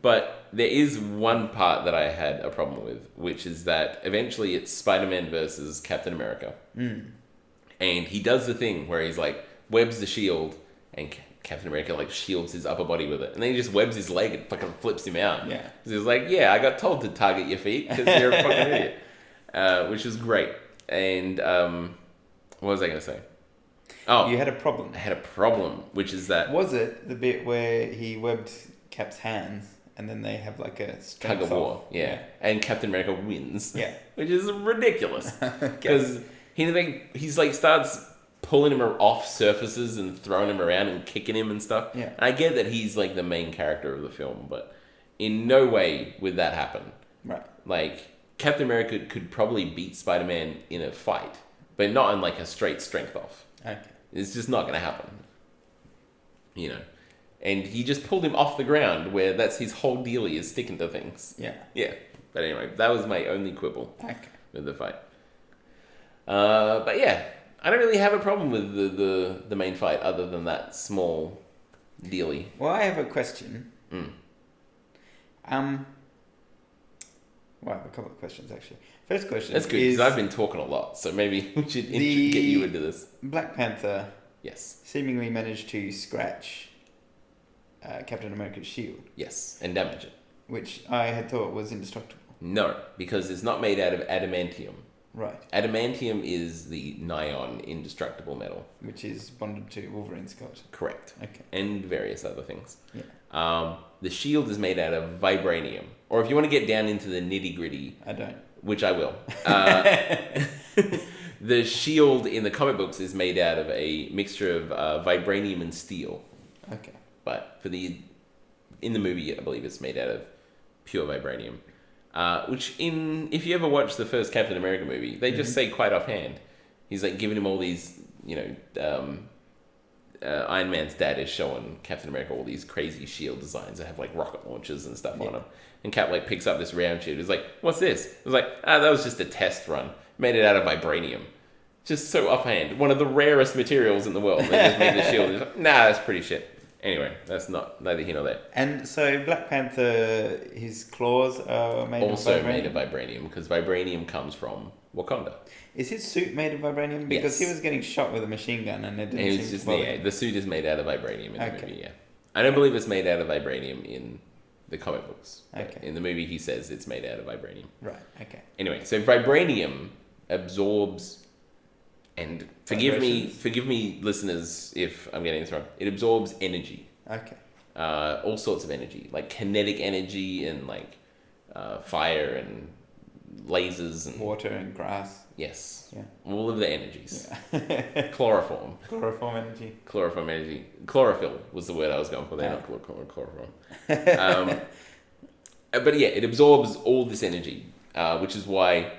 But there is one part that I had a problem with, which is that eventually it's Spider-Man versus Captain America. And he does the thing where he's like, webs the shield, and Captain America like shields his upper body with it, and then he just webs his leg and fucking flips him out. Yeah. He's like, yeah, I got told to target your feet because you're a fucking idiot, which is great. And what was I gonna say? Oh, you had a problem. I had a problem, which is that was it the bit where he webbed Cap's hands and then they have like a tug of war, yeah, and Captain America wins, which is ridiculous because he's like starts pulling him off surfaces and throwing him around and kicking him and stuff. Yeah, and I get that he's like the main character of the film, but in no way would that happen. Right, like Captain America could probably beat Spider-Man in a fight, but not in like a straight strength off. Okay. It's just not going to happen. You know. And he just pulled him off the ground where that's his whole deal, is sticking to things. Yeah. Yeah. But anyway, that was my only quibble with the fight. But yeah, I don't really have a problem with the main fight other than that small dealy. Well, I have a question. Well, I have a couple of questions actually. First question. That's good because I've been talking a lot, so maybe we should get you into this. Black Panther. Yes. Seemingly managed to scratch Captain America's shield. Yes, and damage it. Which I had thought was indestructible. No, because it's not made out of adamantium. Right. Adamantium is the nyon indestructible metal. Which is bonded to Wolverine's skeleton. Correct. Okay. And various other things. Yeah. The shield is made out of vibranium. Or if you want to get down into the nitty-gritty... I don't. Which I will. The shield in the comic books is made out of a mixture of vibranium and steel. Okay. But in the movie, I believe it's made out of pure vibranium. If you ever watch the first Captain America movie, they just say quite offhand. He's like giving him all these, Iron Man's dad is showing Captain America all these crazy shield designs that have like rocket launchers and stuff on them. And Cap like picks up this round shield. He's like, "What's this?" I was like, that was just a test run. Made it out of vibranium. Just so offhand. One of the rarest materials in the world. They just made the shield. He's like, nah, that's pretty shit. Anyway, that's neither here nor there. And so Black Panther, his claws are made also of vibranium? made of vibranium, because vibranium comes from Wakanda. Is his suit made of vibranium? Because he was getting shot with a machine gun and it didn't seem to bother him. The suit is made out of vibranium in the movie, yeah. I don't believe it's made out of vibranium in the comic books. Okay. In the movie, he says it's made out of vibranium. Right, okay. Anyway, so vibranium absorbs... And forgive me, listeners, if I'm getting this wrong. It absorbs energy. Okay. All sorts of energy, like kinetic energy and like fire and lasers and water and grass. Yes. Yeah. All of the energies. Yeah. Chloroform. Chloroform energy. Chloroform energy. Chlorophyll was the word I was going for there, not chloroform. But yeah, it absorbs all this energy, which is why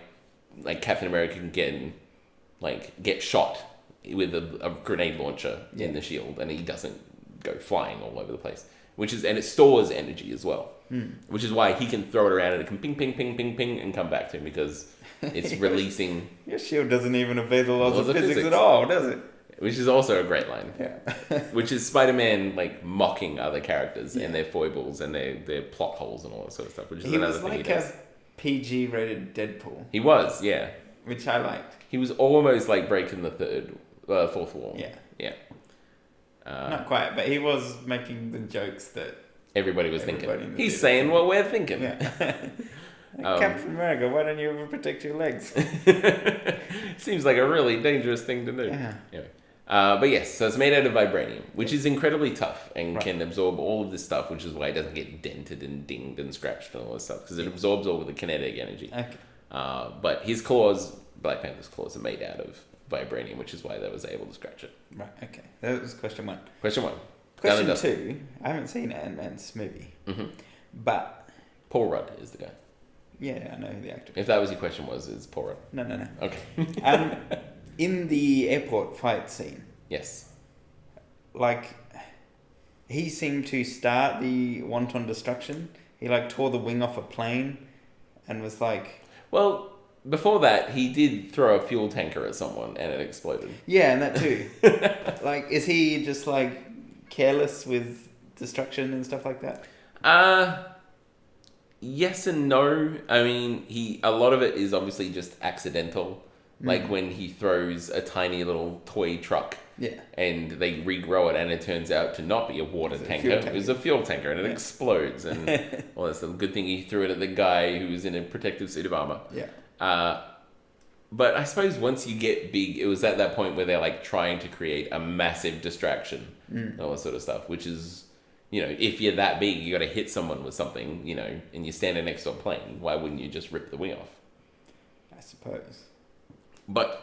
like Captain America can get shot with a grenade launcher in the shield, and he doesn't go flying all over the place. And it stores energy as well, which is why he can throw it around and it can ping, ping, ping, ping, ping, and come back to him because it's releasing. Your shield doesn't even obey the laws of physics at all, does it? Which is also a great line. Yeah. Which is Spider-Man like mocking other characters and their foibles and their plot holes and all that sort of stuff. Which is another thing he does. He was like a PG-rated Deadpool. He was, yeah. Which I liked. He was almost like breaking the fourth wall. Yeah. Yeah. Not quite, but he was making the jokes that everybody was thinking. He's saying what we're thinking. Yeah. Captain America, why don't you ever protect your legs? Seems like a really dangerous thing to do. Yeah. Anyway. But yes, so it's made out of vibranium, which is incredibly tough and can absorb all of this stuff, which is why it doesn't get dented and dinged and scratched and all this stuff, because it absorbs all of the kinetic energy. Okay. But his claws, Black Panther's claws, are made out of vibranium, which is why they was able to scratch it. Right, okay. That was question one. Question one. Question two, I haven't seen Ant-Man's movie, but... Paul Rudd is the guy. Yeah, I know who the actor is. If that was your question, it's Paul Rudd? No. Okay. In the airport fight scene... Yes. Like, he seemed to start the wanton destruction. He, tore the wing off a plane and was like... Well... Before that, he did throw a fuel tanker at someone and it exploded. Yeah, and that too. Is he just careless with destruction and stuff like that? Yes and no. I mean, a lot of it is obviously just accidental. Like when he throws a tiny little toy truck. Yeah. And they regrow it, and it turns out to not be a water tanker. It was a fuel tanker, and it explodes. And well, that's the good thing he threw it at the guy who was in a protective suit of armor. Yeah. But I suppose once you get big, it was at that point where they're like trying to create a massive distraction, and all that sort of stuff. Which is, if you're that big, you got to hit someone with something, and you're standing next to a plane. Why wouldn't you just rip the wing off? I suppose. But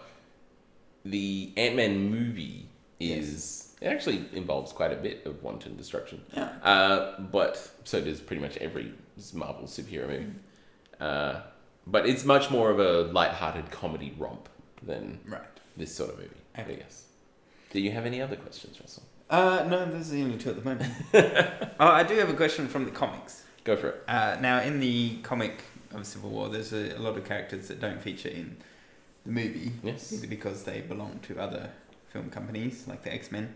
the Ant-Man movie it actually involves quite a bit of wanton destruction. Yeah. But so does pretty much every Marvel superhero movie. But it's much more of a light-hearted comedy romp than this sort of movie, I guess. Do you have any other questions, Russell? No, those are the only two at the moment. I do have a question from the comics. Go for it. Now, in the comic of Civil War, there's a lot of characters that don't feature in the movie, either because they belong to other film companies like the X-Men,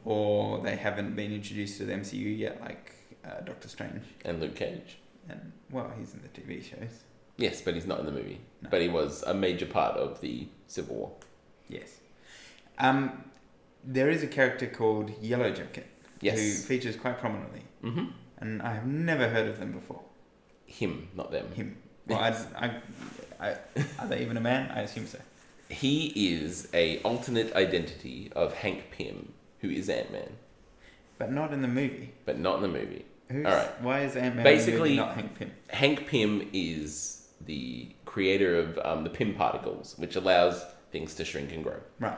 or they haven't been introduced to the MCU yet, like Doctor Strange and Luke Cage. And he's in the TV shows. Yes, but he's not in the movie. No. But he was a major part of the Civil War. Yes. There is a character called Yellow Jacket who features quite prominently, and I have never heard of them before. Him, not them. Him. Well, are they even a man? I assume so. He is a alternate identity of Hank Pym, who is Ant-Man. But not in the movie. All right. Why is Ant-Man basically not Hank Pym? Hank Pym is the creator of the Pym particles, which allows things to shrink and grow. Right.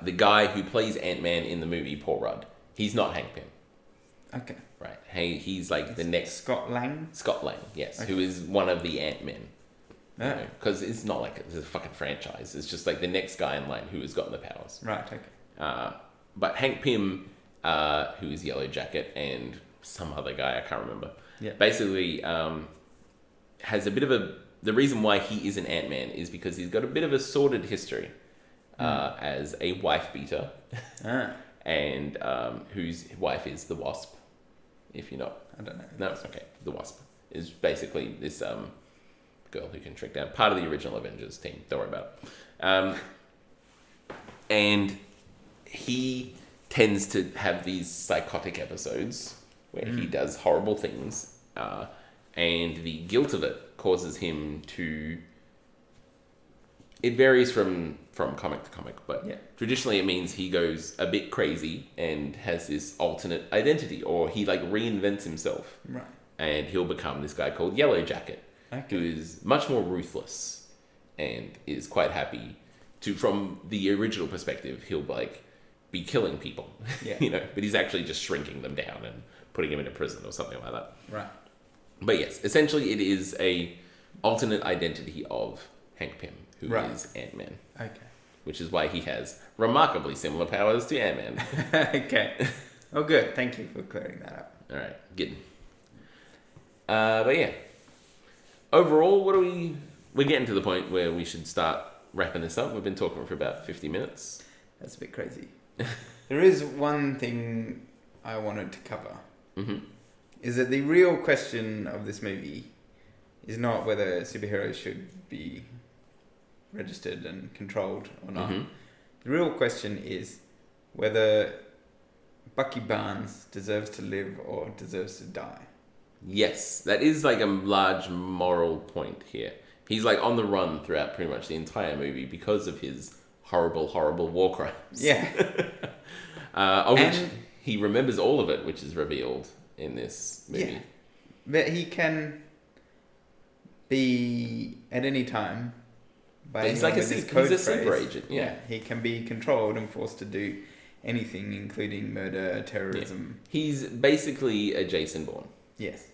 The guy who plays Ant-Man in the movie, Paul Rudd, he's not Hank Pym. Okay. Right. He's like the next... Scott Lang? Scott Lang, yes. Okay. Who is one of the Ant-Men. Because it's not like it's a fucking franchise. It's just like the next guy in line who has gotten the powers. Right, okay. But Hank Pym, who is Yellow Jacket, and some other guy, I can't remember, basically has a bit of a... The reason why he is an Ant-Man is because he's got a bit of a sordid history as a wife-beater. And whose wife is the Wasp, if you're not... I don't know. No, it's okay. The Wasp is basically this girl who can shrink down. Part of the original Avengers team. Don't worry about it. And he tends to have these psychotic episodes where he does horrible things. And the guilt of it causes him to... It varies from comic to comic, but traditionally it means he goes a bit crazy and has this alternate identity, or he like reinvents himself. Right. And he'll become this guy called Yellow Jacket, who is much more ruthless and is quite happy to, from the original perspective, he'll like be killing people, but he's actually just shrinking them down and putting them in a prison or something like that. Right. But yes, essentially it is a alternate identity of Hank Pym, who is Ant-Man. Okay. Which is why he has remarkably similar powers to Ant-Man. Okay. Oh, good. Thank you for clearing that up. All right. Good. But yeah. Overall, we're getting to the point where we should start wrapping this up. We've been talking for about 50 minutes. That's a bit crazy. There is one thing I wanted to cover. Is that the real question of this movie is not whether superheroes should be registered and controlled or not. The real question is whether Bucky Barnes deserves to live or deserves to die. Yes, that is like a large moral point here. He's like on the run throughout pretty much the entire movie because of his horrible, horrible war crimes. Yeah. Of which he remembers all of it, which is revealed in this movie. Yeah. But he can be at any time... He's like he's a super agent. Yeah, he can be controlled and forced to do anything, including murder, terrorism. Yeah. He's basically a Jason Bourne. Yes.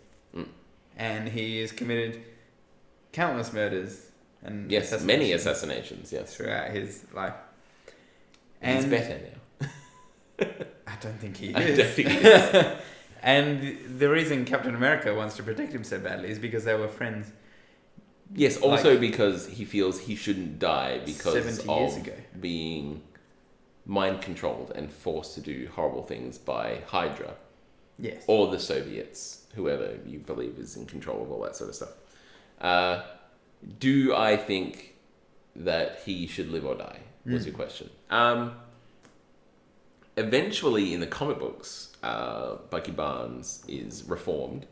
And he has committed countless murders and many assassinations. Yes, throughout his life. And he's better now. I don't think he is. I don't think he is. And the reason Captain America wants to protect him so badly is because they were friends. Yes, also because he feels he shouldn't die because 70 years ago. Being mind controlled and forced to do horrible things by Hydra. Yes. Or the Soviets, whoever you believe is in control of all that sort of stuff. Do I think that he should live or die? Was your question. Eventually, in the comic books, Bucky Barnes is reformed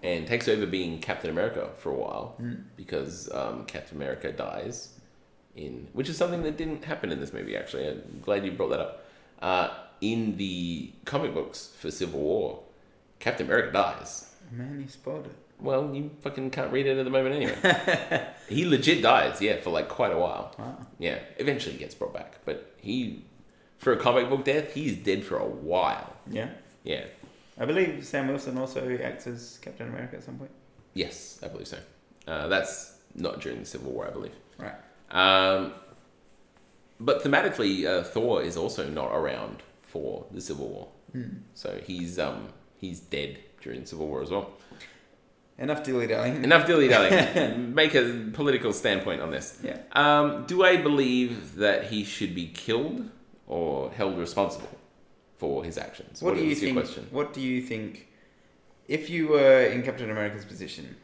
and takes over being Captain America for a while because Captain America dies, which is something that didn't happen in this movie, actually. I'm glad you brought that up. In the comic books for Civil War, Captain America dies. Man, you spoiled it. Well, you fucking can't read it at the moment anyway. He legit dies, for like quite a while. Wow. Yeah, eventually gets brought back. But for a comic book death, he's dead for a while. Yeah? Yeah. I believe Sam Wilson also acts as Captain America at some point. Yes, I believe so. That's not during the Civil War, I believe. Right. But thematically, Thor is also not around for the Civil War. So he's dead during the Civil War as well. Enough dilly-dallying. Enough dilly-dallying. Make a political standpoint on this. Yeah. Do I believe that he should be killed or held responsible for his actions? What do you think? Question? What do you think? If you were in Captain America's position,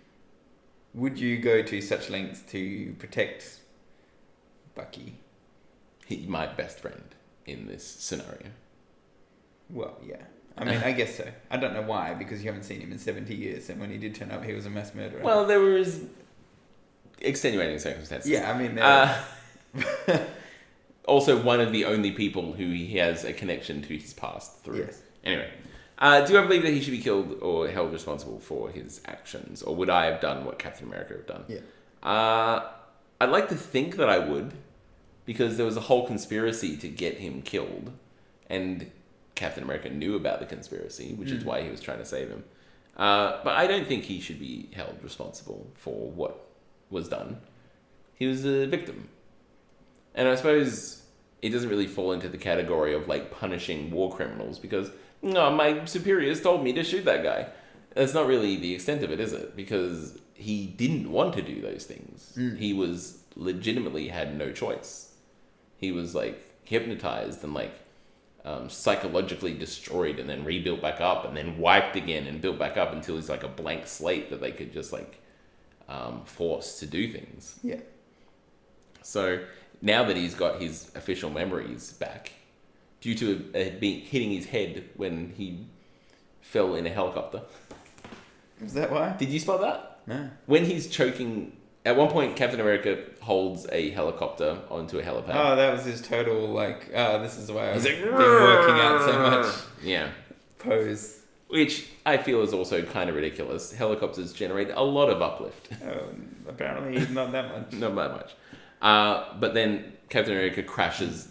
would you go to such lengths to protect Bucky? He's my best friend in this scenario. Well, yeah. I mean, I guess so. I don't know why, because you haven't seen him in 70 years, and when he did turn up, he was a mass murderer. Well, there was extenuating circumstances. Yeah, I mean... Also, one of the only people who he has a connection to his past through. Yes. Anyway, do I believe that he should be killed or held responsible for his actions? Or would I have done what Captain America have done? Yeah. I'd like to think that I would, because there was a whole conspiracy to get him killed, and Captain America knew about the conspiracy, which is why he was trying to save him. But I don't think he should be held responsible for what was done. He was a victim. And I suppose it doesn't really fall into the category of like punishing war criminals because, no, my superiors told me to shoot that guy. That's not really the extent of it, is it? Because he didn't want to do those things. He was legitimately had no choice. He was like hypnotized and like psychologically destroyed and then rebuilt back up and then wiped again and built back up until he's like a blank slate that they could just like force to do things. Yeah. So now that he's got his official memories back, due to being hitting his head when he fell in a helicopter. Is that why? Did you spot that? No. When he's choking, at one point Captain America holds a helicopter onto a helipad. Oh, that was his total like, this is why I've been working out so much. Yeah. Pose. Which I feel is also kind of ridiculous. Helicopters generate a lot of uplift. Apparently not that much. Not that much. But then Captain America crashes.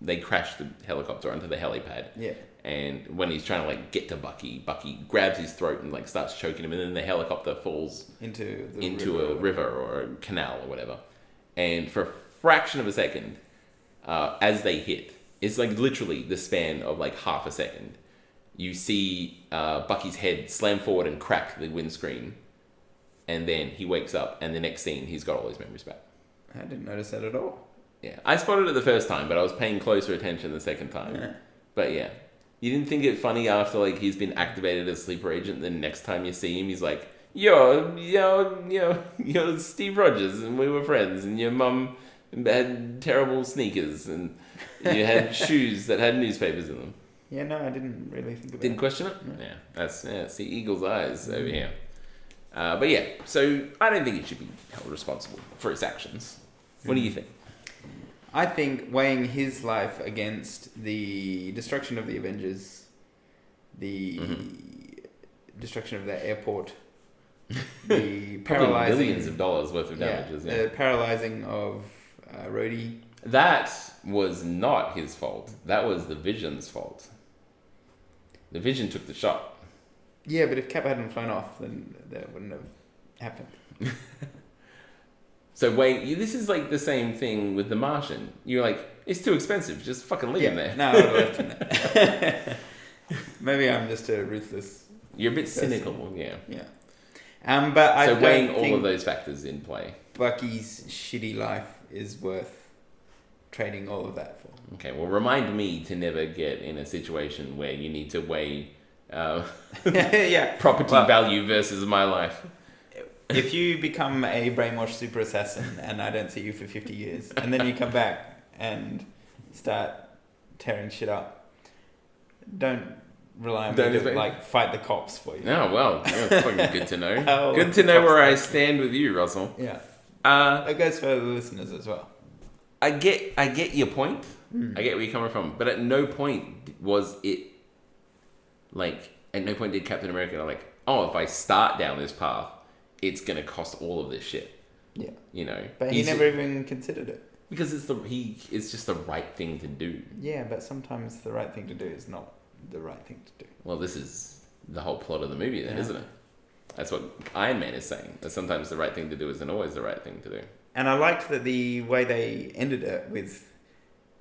They crash the helicopter onto the helipad. Yeah. And when he's trying to like get to Bucky, Bucky grabs his throat and like starts choking him, and then the helicopter falls into a river or a canal or whatever. And for a fraction of a second, as they hit, it's like literally the span of like half a second. You see Bucky's head slam forward and crack the windscreen, and then he wakes up, and the next scene he's got all his memories back. I didn't notice that at all. Yeah, I spotted it the first time, but I was paying closer attention the second time. Yeah. But yeah, you didn't think it funny after like he's been activated as sleeper agent. Then next time you see him, he's like, "You're Steve Rogers, and we were friends, and your mum had terrible sneakers, and you had shoes that had newspapers in them." Yeah, no, I didn't really think about it. Didn't question it? No. Yeah, see eagle's eyes over here. But yeah, so I don't think he should be held responsible for his actions. What do you think? I think weighing his life against the destruction of the Avengers, the destruction of that airport, the paralyzing... billions of dollars worth of damages. The paralyzing of Rhodey. That was not his fault. That was the Vision's fault. The Vision took the shot. Yeah, but if Cap hadn't flown off, then that wouldn't have happened. So wait, this is like the same thing with The Martian. You're like, it's too expensive. Just fucking leave him there. No, I would have left him there. Maybe I'm just a ruthless. You're a bit person. cynical, yeah. Yeah. But I weighing don't all think of those factors in play. Bucky's shitty life is worth trading all of that for. Okay, well, remind me to never get in a situation where you need to weigh property value versus my life. if you become a brainwashed super assassin and I don't see you for 50 years, and then you come back and start tearing shit up, don't rely on me to fight the cops for you. Oh, well, that's fucking good to know. Good to know where I stand with you, Russell. Yeah. That goes for the listeners as well. I get your point. I get where you're coming from. But at no point was it, at no point did Captain America if I start down this path, it's going to cost all of this shit. Yeah. You know. But he never even considered it. Because it's just the right thing to do. Yeah, but sometimes the right thing to do is not the right thing to do. Well, this is the whole plot of the movie then, isn't it? That's what Iron Man is saying. That sometimes the right thing to do isn't always the right thing to do. And I liked that the way they ended it with,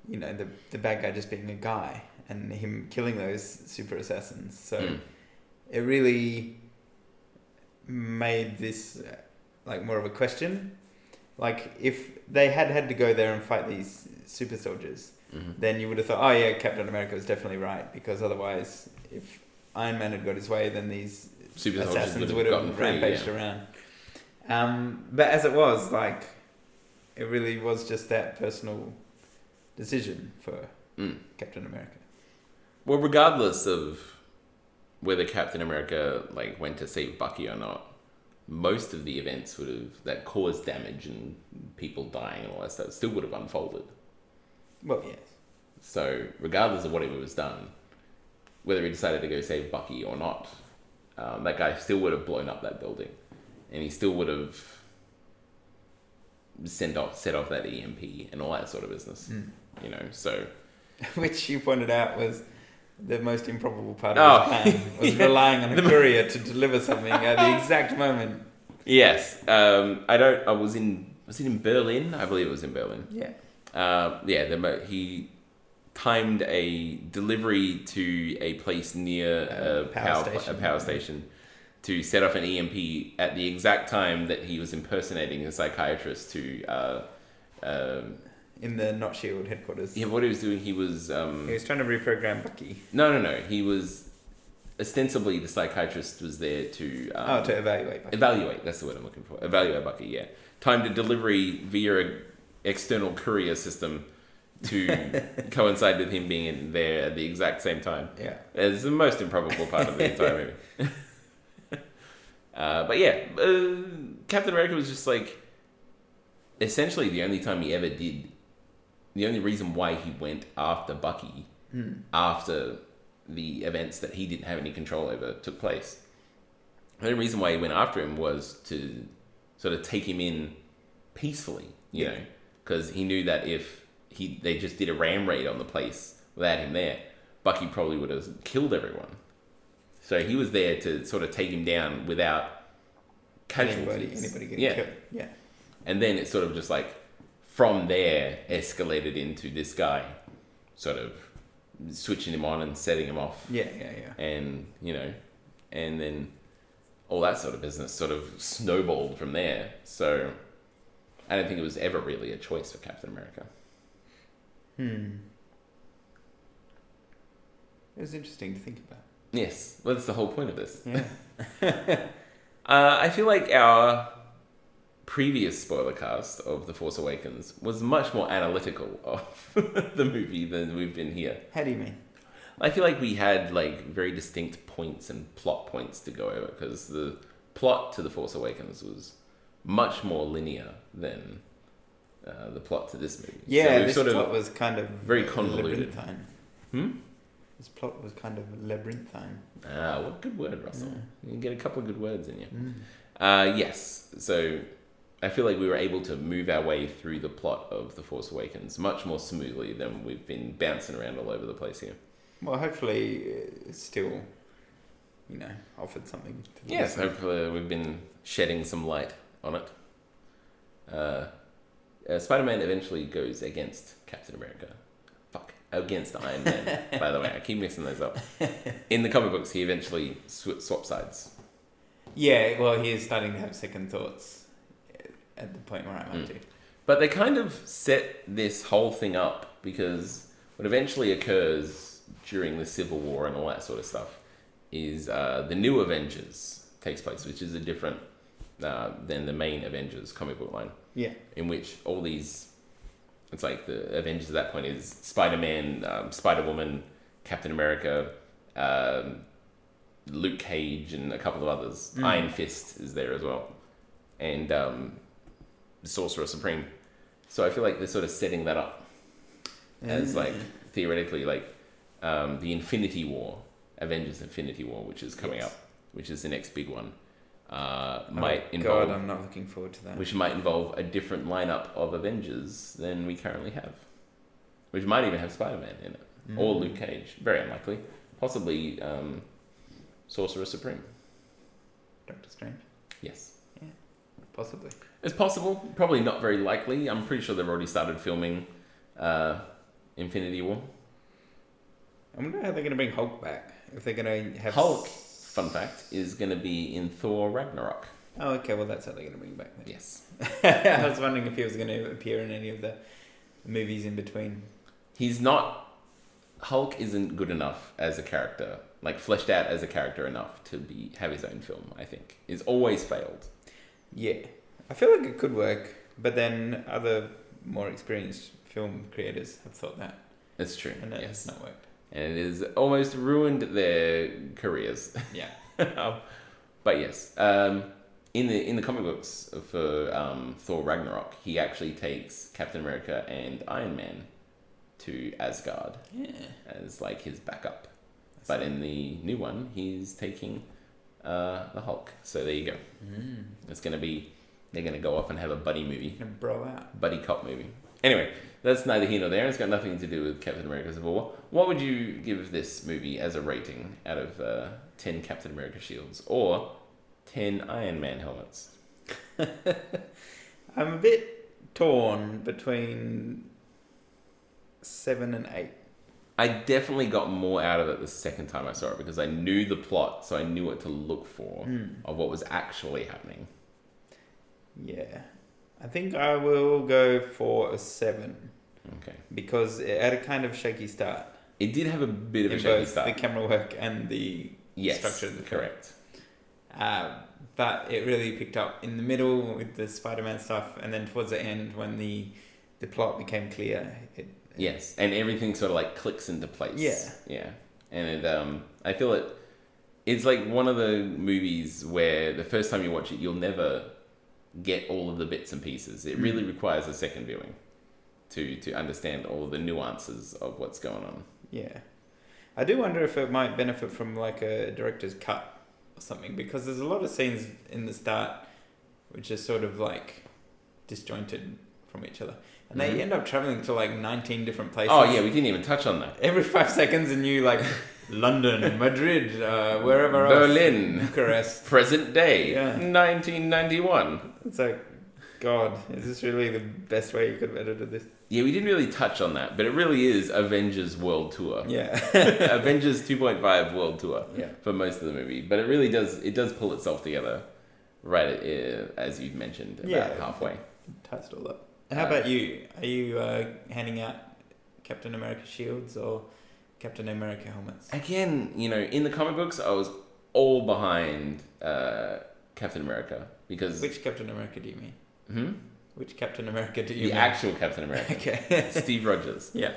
the bad guy just being a guy and him killing those super assassins. So it really made this more of a question. If they had to go there and fight these super soldiers, then you would have thought, oh yeah, Captain America was definitely right, because otherwise, if Iron Man had got his way, then these super assassins would have rampaged around. But as it was, it really was just that personal decision for Captain America. Well, regardless of whether Captain America went to save Bucky or not, most of the events that caused damage and people dying and all that stuff still would have unfolded. Well, yes. So, regardless of whatever was done, whether he decided to go save Bucky or not, that guy still would have blown up that building, and he still would have set off that EMP and all that sort of business. So which you pointed out was the most improbable part of his plan, was relying on a courier to deliver something at the exact moment. Yes. Was it in Berlin? I believe it was in Berlin. Yeah. He timed a delivery to a place near a power station to set off an EMP at the exact time that he was impersonating a psychiatrist to in the Not Shield headquarters. Yeah, what he was doing, he was trying to reprogram Bucky. No. He was ostensibly, the psychiatrist was there to to evaluate Bucky. Evaluate, that's the word I'm looking for. Evaluate Bucky, yeah. Timed a delivery via an external courier system to coincide with him being in there at the exact same time. Yeah. It's the most improbable part of the entire movie. But yeah, Captain America was just essentially the only time he ever did, the only reason why he went after Bucky after the events that he didn't have any control over took place. The only reason why he went after him was to sort of take him in peacefully, you know, because he knew that if they just did a ram raid on the place without him there, Bucky probably would have killed everyone. So he was there to sort of take him down without casualties. Anybody getting killed. Yeah. And then it sort of just from there escalated into this guy sort of switching him on and setting him off. Yeah. And, and then all that sort of business sort of snowballed from there. So I don't think it was ever really a choice for Captain America. It was interesting to think about. Yes. Well, that's the whole point of this. Yeah. I feel like our previous spoiler cast of The Force Awakens was much more analytical of the movie than we've been here. How do you mean? I feel like we had very distinct points and plot points to go over, because the plot to The Force Awakens was much more linear than the plot to this movie. Yeah, so this plot was kind of very convoluted. This plot was kind of labyrinthine. What a good word, Russell. Yeah. You can get a couple of good words in you. Yes, so I feel like we were able to move our way through the plot of The Force Awakens much more smoothly than we've been bouncing around all over the place here. Well, hopefully it still, offered something to the Yes, hopefully we've been shedding some light on it. Spider-Man eventually goes against Captain America. Against Iron Man, by the way. I keep mixing those up. In the comic books, he eventually swaps sides. Yeah, well, he is starting to have second thoughts at the point where I'm up to. But they kind of set this whole thing up, because what eventually occurs during the Civil War and all that sort of stuff is the New Avengers takes place, which is a different than the main Avengers comic book line. Yeah. In which all these, it's like the Avengers at that point is Spider-Man, Spider-Woman, Captain America, Luke Cage, and a couple of others. Iron Fist is there as well, and Sorcerer Supreme. So I feel like they're sort of setting that up as like theoretically like the Infinity War, Avengers Infinity War, which is coming up, which is the next big one. Might involve. God, I'm not looking forward to that. Which might involve a different lineup of Avengers than we currently have, which might even have Spider-Man in it, or Luke Cage. Very unlikely. Possibly Sorcerer Supreme. Doctor Strange. Yes. Yeah. Possibly. It's possible. Probably not very likely. I'm pretty sure they've already started filming Infinity War. I wonder how they're going to bring Hulk back. If they're going to have... Hulk, fun fact, is going to be in Thor Ragnarok. Oh, okay. Well, that's how they're going to bring him back then. Yes. I was wondering if he was going to appear in any of the movies in between. He's not... Hulk isn't good enough as a character, like fleshed out as a character enough to have his own film, I think. It's always failed. Yeah. I feel like it could work, but then other more experienced film creators have thought that. It's true. And that has not worked. And it has almost ruined their careers. Yeah. But yes, in the comic books for Thor Ragnarok, he actually takes Captain America and Iron Man to Asgard as like his backup. But in the new one, he's taking the Hulk. So there you go. It's gonna be, they're gonna go off and have a buddy movie. And bro out. Buddy cop movie. Anyway, that's neither here nor there. It's got nothing to do with Captain America Civil War. What would you give this movie as a rating out of 10 Captain America shields or 10 Iron Man helmets? I'm a bit torn between 7 and 8. I definitely got more out of it the second time I saw it because I knew the plot, so I knew what to look for of what was actually happening. Yeah. I think I will go for a 7. Okay. Because it had a kind of shaky start. It did have a bit of a shaky start. The camera work and the structure of the film. Correct. But it really picked up in the middle with the Spider-Man stuff, and then towards the end when the plot became clear. Yes, and everything sort of like clicks into place. Yeah. And I feel it's like one of the movies where the first time you watch it, you'll never get all of the bits and pieces. It really requires a second viewing to understand all of the nuances of what's going on. Yeah. I do wonder if it might benefit from like a director's cut or something, because there's a lot of scenes in the start which are sort of like disjointed from each other. And they end up traveling to like 19 different places. Oh yeah, we didn't even touch on that. Every 5 seconds and you like London, Madrid, wherever else. Berlin. Bucharest. Present day. Yeah. 1991. It's like, God, is this really the best way you could have edited this? Yeah, we didn't really touch on that, but it really is Avengers World Tour. Yeah. Avengers 2.5 World Tour for most of the movie. But it really does pull itself together right as you mentioned, about halfway. Ties it all up. How about you? Are you handing out Captain America shields or Captain America helmets? Again, in the comic books, I was all behind Captain America because... Which Captain America do you mean? Which Captain America do you mean? The actual Captain America. Okay. Steve Rogers. Yeah.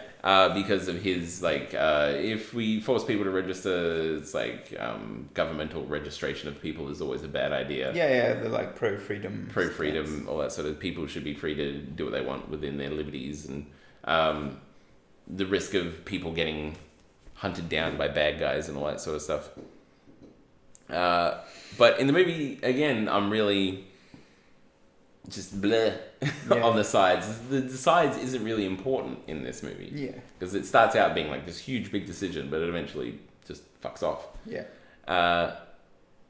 Because of his, if we force people to register, it's like governmental registration of people is always a bad idea. Yeah, they're like pro-freedom. Pro-freedom, all that sort of, people should be free to do what they want within their liberties. And the risk of people getting hunted down by bad guys and all that sort of stuff. But in the movie, again, I'm really... just bleh on the sides. The sides isn't really important in this movie. Yeah. Because it starts out being like this huge, big decision, but it eventually just fucks off. Yeah.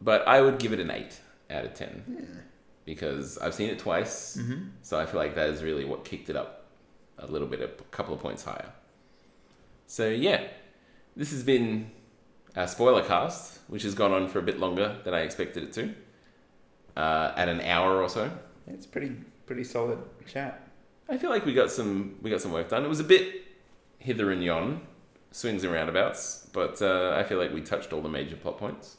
But I would give it an 8 out of 10. Yeah. Because I've seen it twice. So I feel like that is really what kicked it up a little bit, a couple of points higher. So yeah, this has been our spoiler cast, which has gone on for a bit longer than I expected it to. At an hour or so. It's pretty solid chat. I feel like we got some work done. It was a bit hither and yon, swings and roundabouts, but I feel like we touched all the major plot points.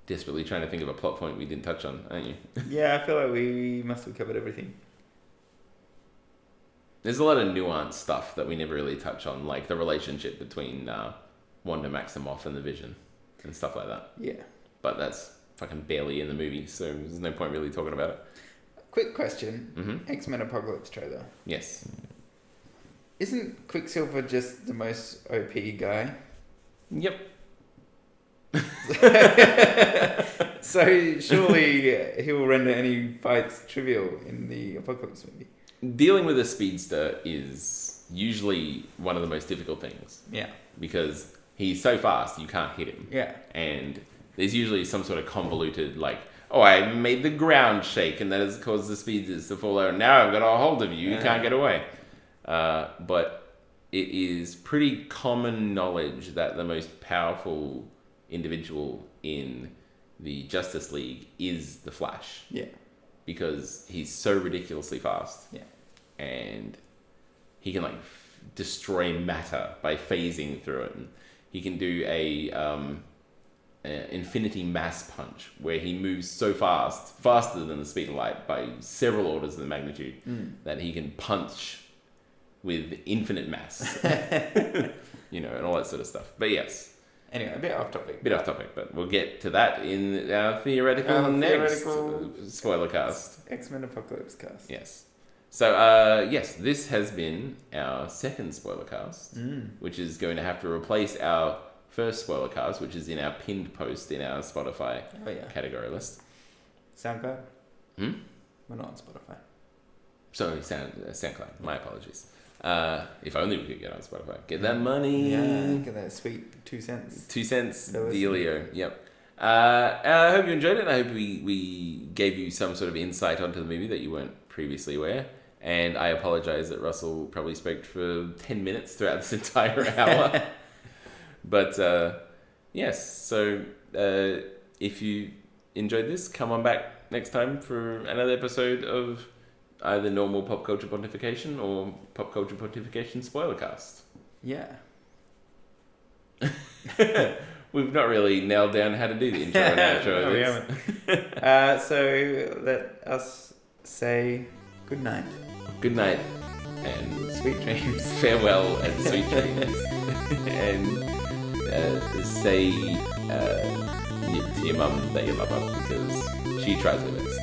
desperately trying to think of a plot point we didn't touch on, aren't you? Yeah, I feel like we must have covered everything. There's a lot of nuanced stuff that we never really touch on, like the relationship between Wanda Maximoff and the Vision and stuff like that. Yeah. But that's fucking barely in the movie, so there's no point really talking about it. Quick question. X-Men Apocalypse trailer. Yes. Isn't Quicksilver just the most OP guy? Yep. So surely he will render any fights trivial in the Apocalypse movie. Dealing with a speedster is usually one of the most difficult things. Yeah. Because he's so fast, you can't hit him. Yeah. And there's usually some sort of convoluted, like, oh, I made the ground shake and that has caused the speedsters to fall over. Now I've got a hold of you. You can't get away. But it is pretty common knowledge that the most powerful individual in the Justice League is the Flash. Yeah. Because he's so ridiculously fast. Yeah. And he can like destroy matter by phasing through it. And he can do a infinity mass punch where he moves so fast, faster than the speed of light by several orders of the magnitude, that he can punch with infinite mass. You know, and all that sort of stuff. But yes. Anyway, a bit off topic. But we'll get to that in our theoretical next spoiler cast. X-Men Apocalypse cast. Yes. So, yes, this has been our second spoiler cast, which is going to have to replace our first spoiler cast, which is in our pinned post in our Spotify category list. SoundCloud? We're not on Spotify. Sorry, SoundCloud. My apologies. If only we could get on Spotify. Get that money. Yeah, get that sweet 2 cents. 2 cents dealio. Yep. I hope you enjoyed it. I hope we gave you some sort of insight onto the movie that you weren't previously aware. And I apologize that Russell probably spoke for 10 minutes throughout this entire hour. But, yes. So, if you enjoyed this, come on back next time for another episode of either normal Popculture Pontification or Popculture Pontification Spoilercast. Yeah. We've not really nailed down how to do the intro and outro. No, we haven't. So let us say good night. Good night and sweet dreams. Farewell and sweet dreams. And say to your mum that you love her because she tries her best.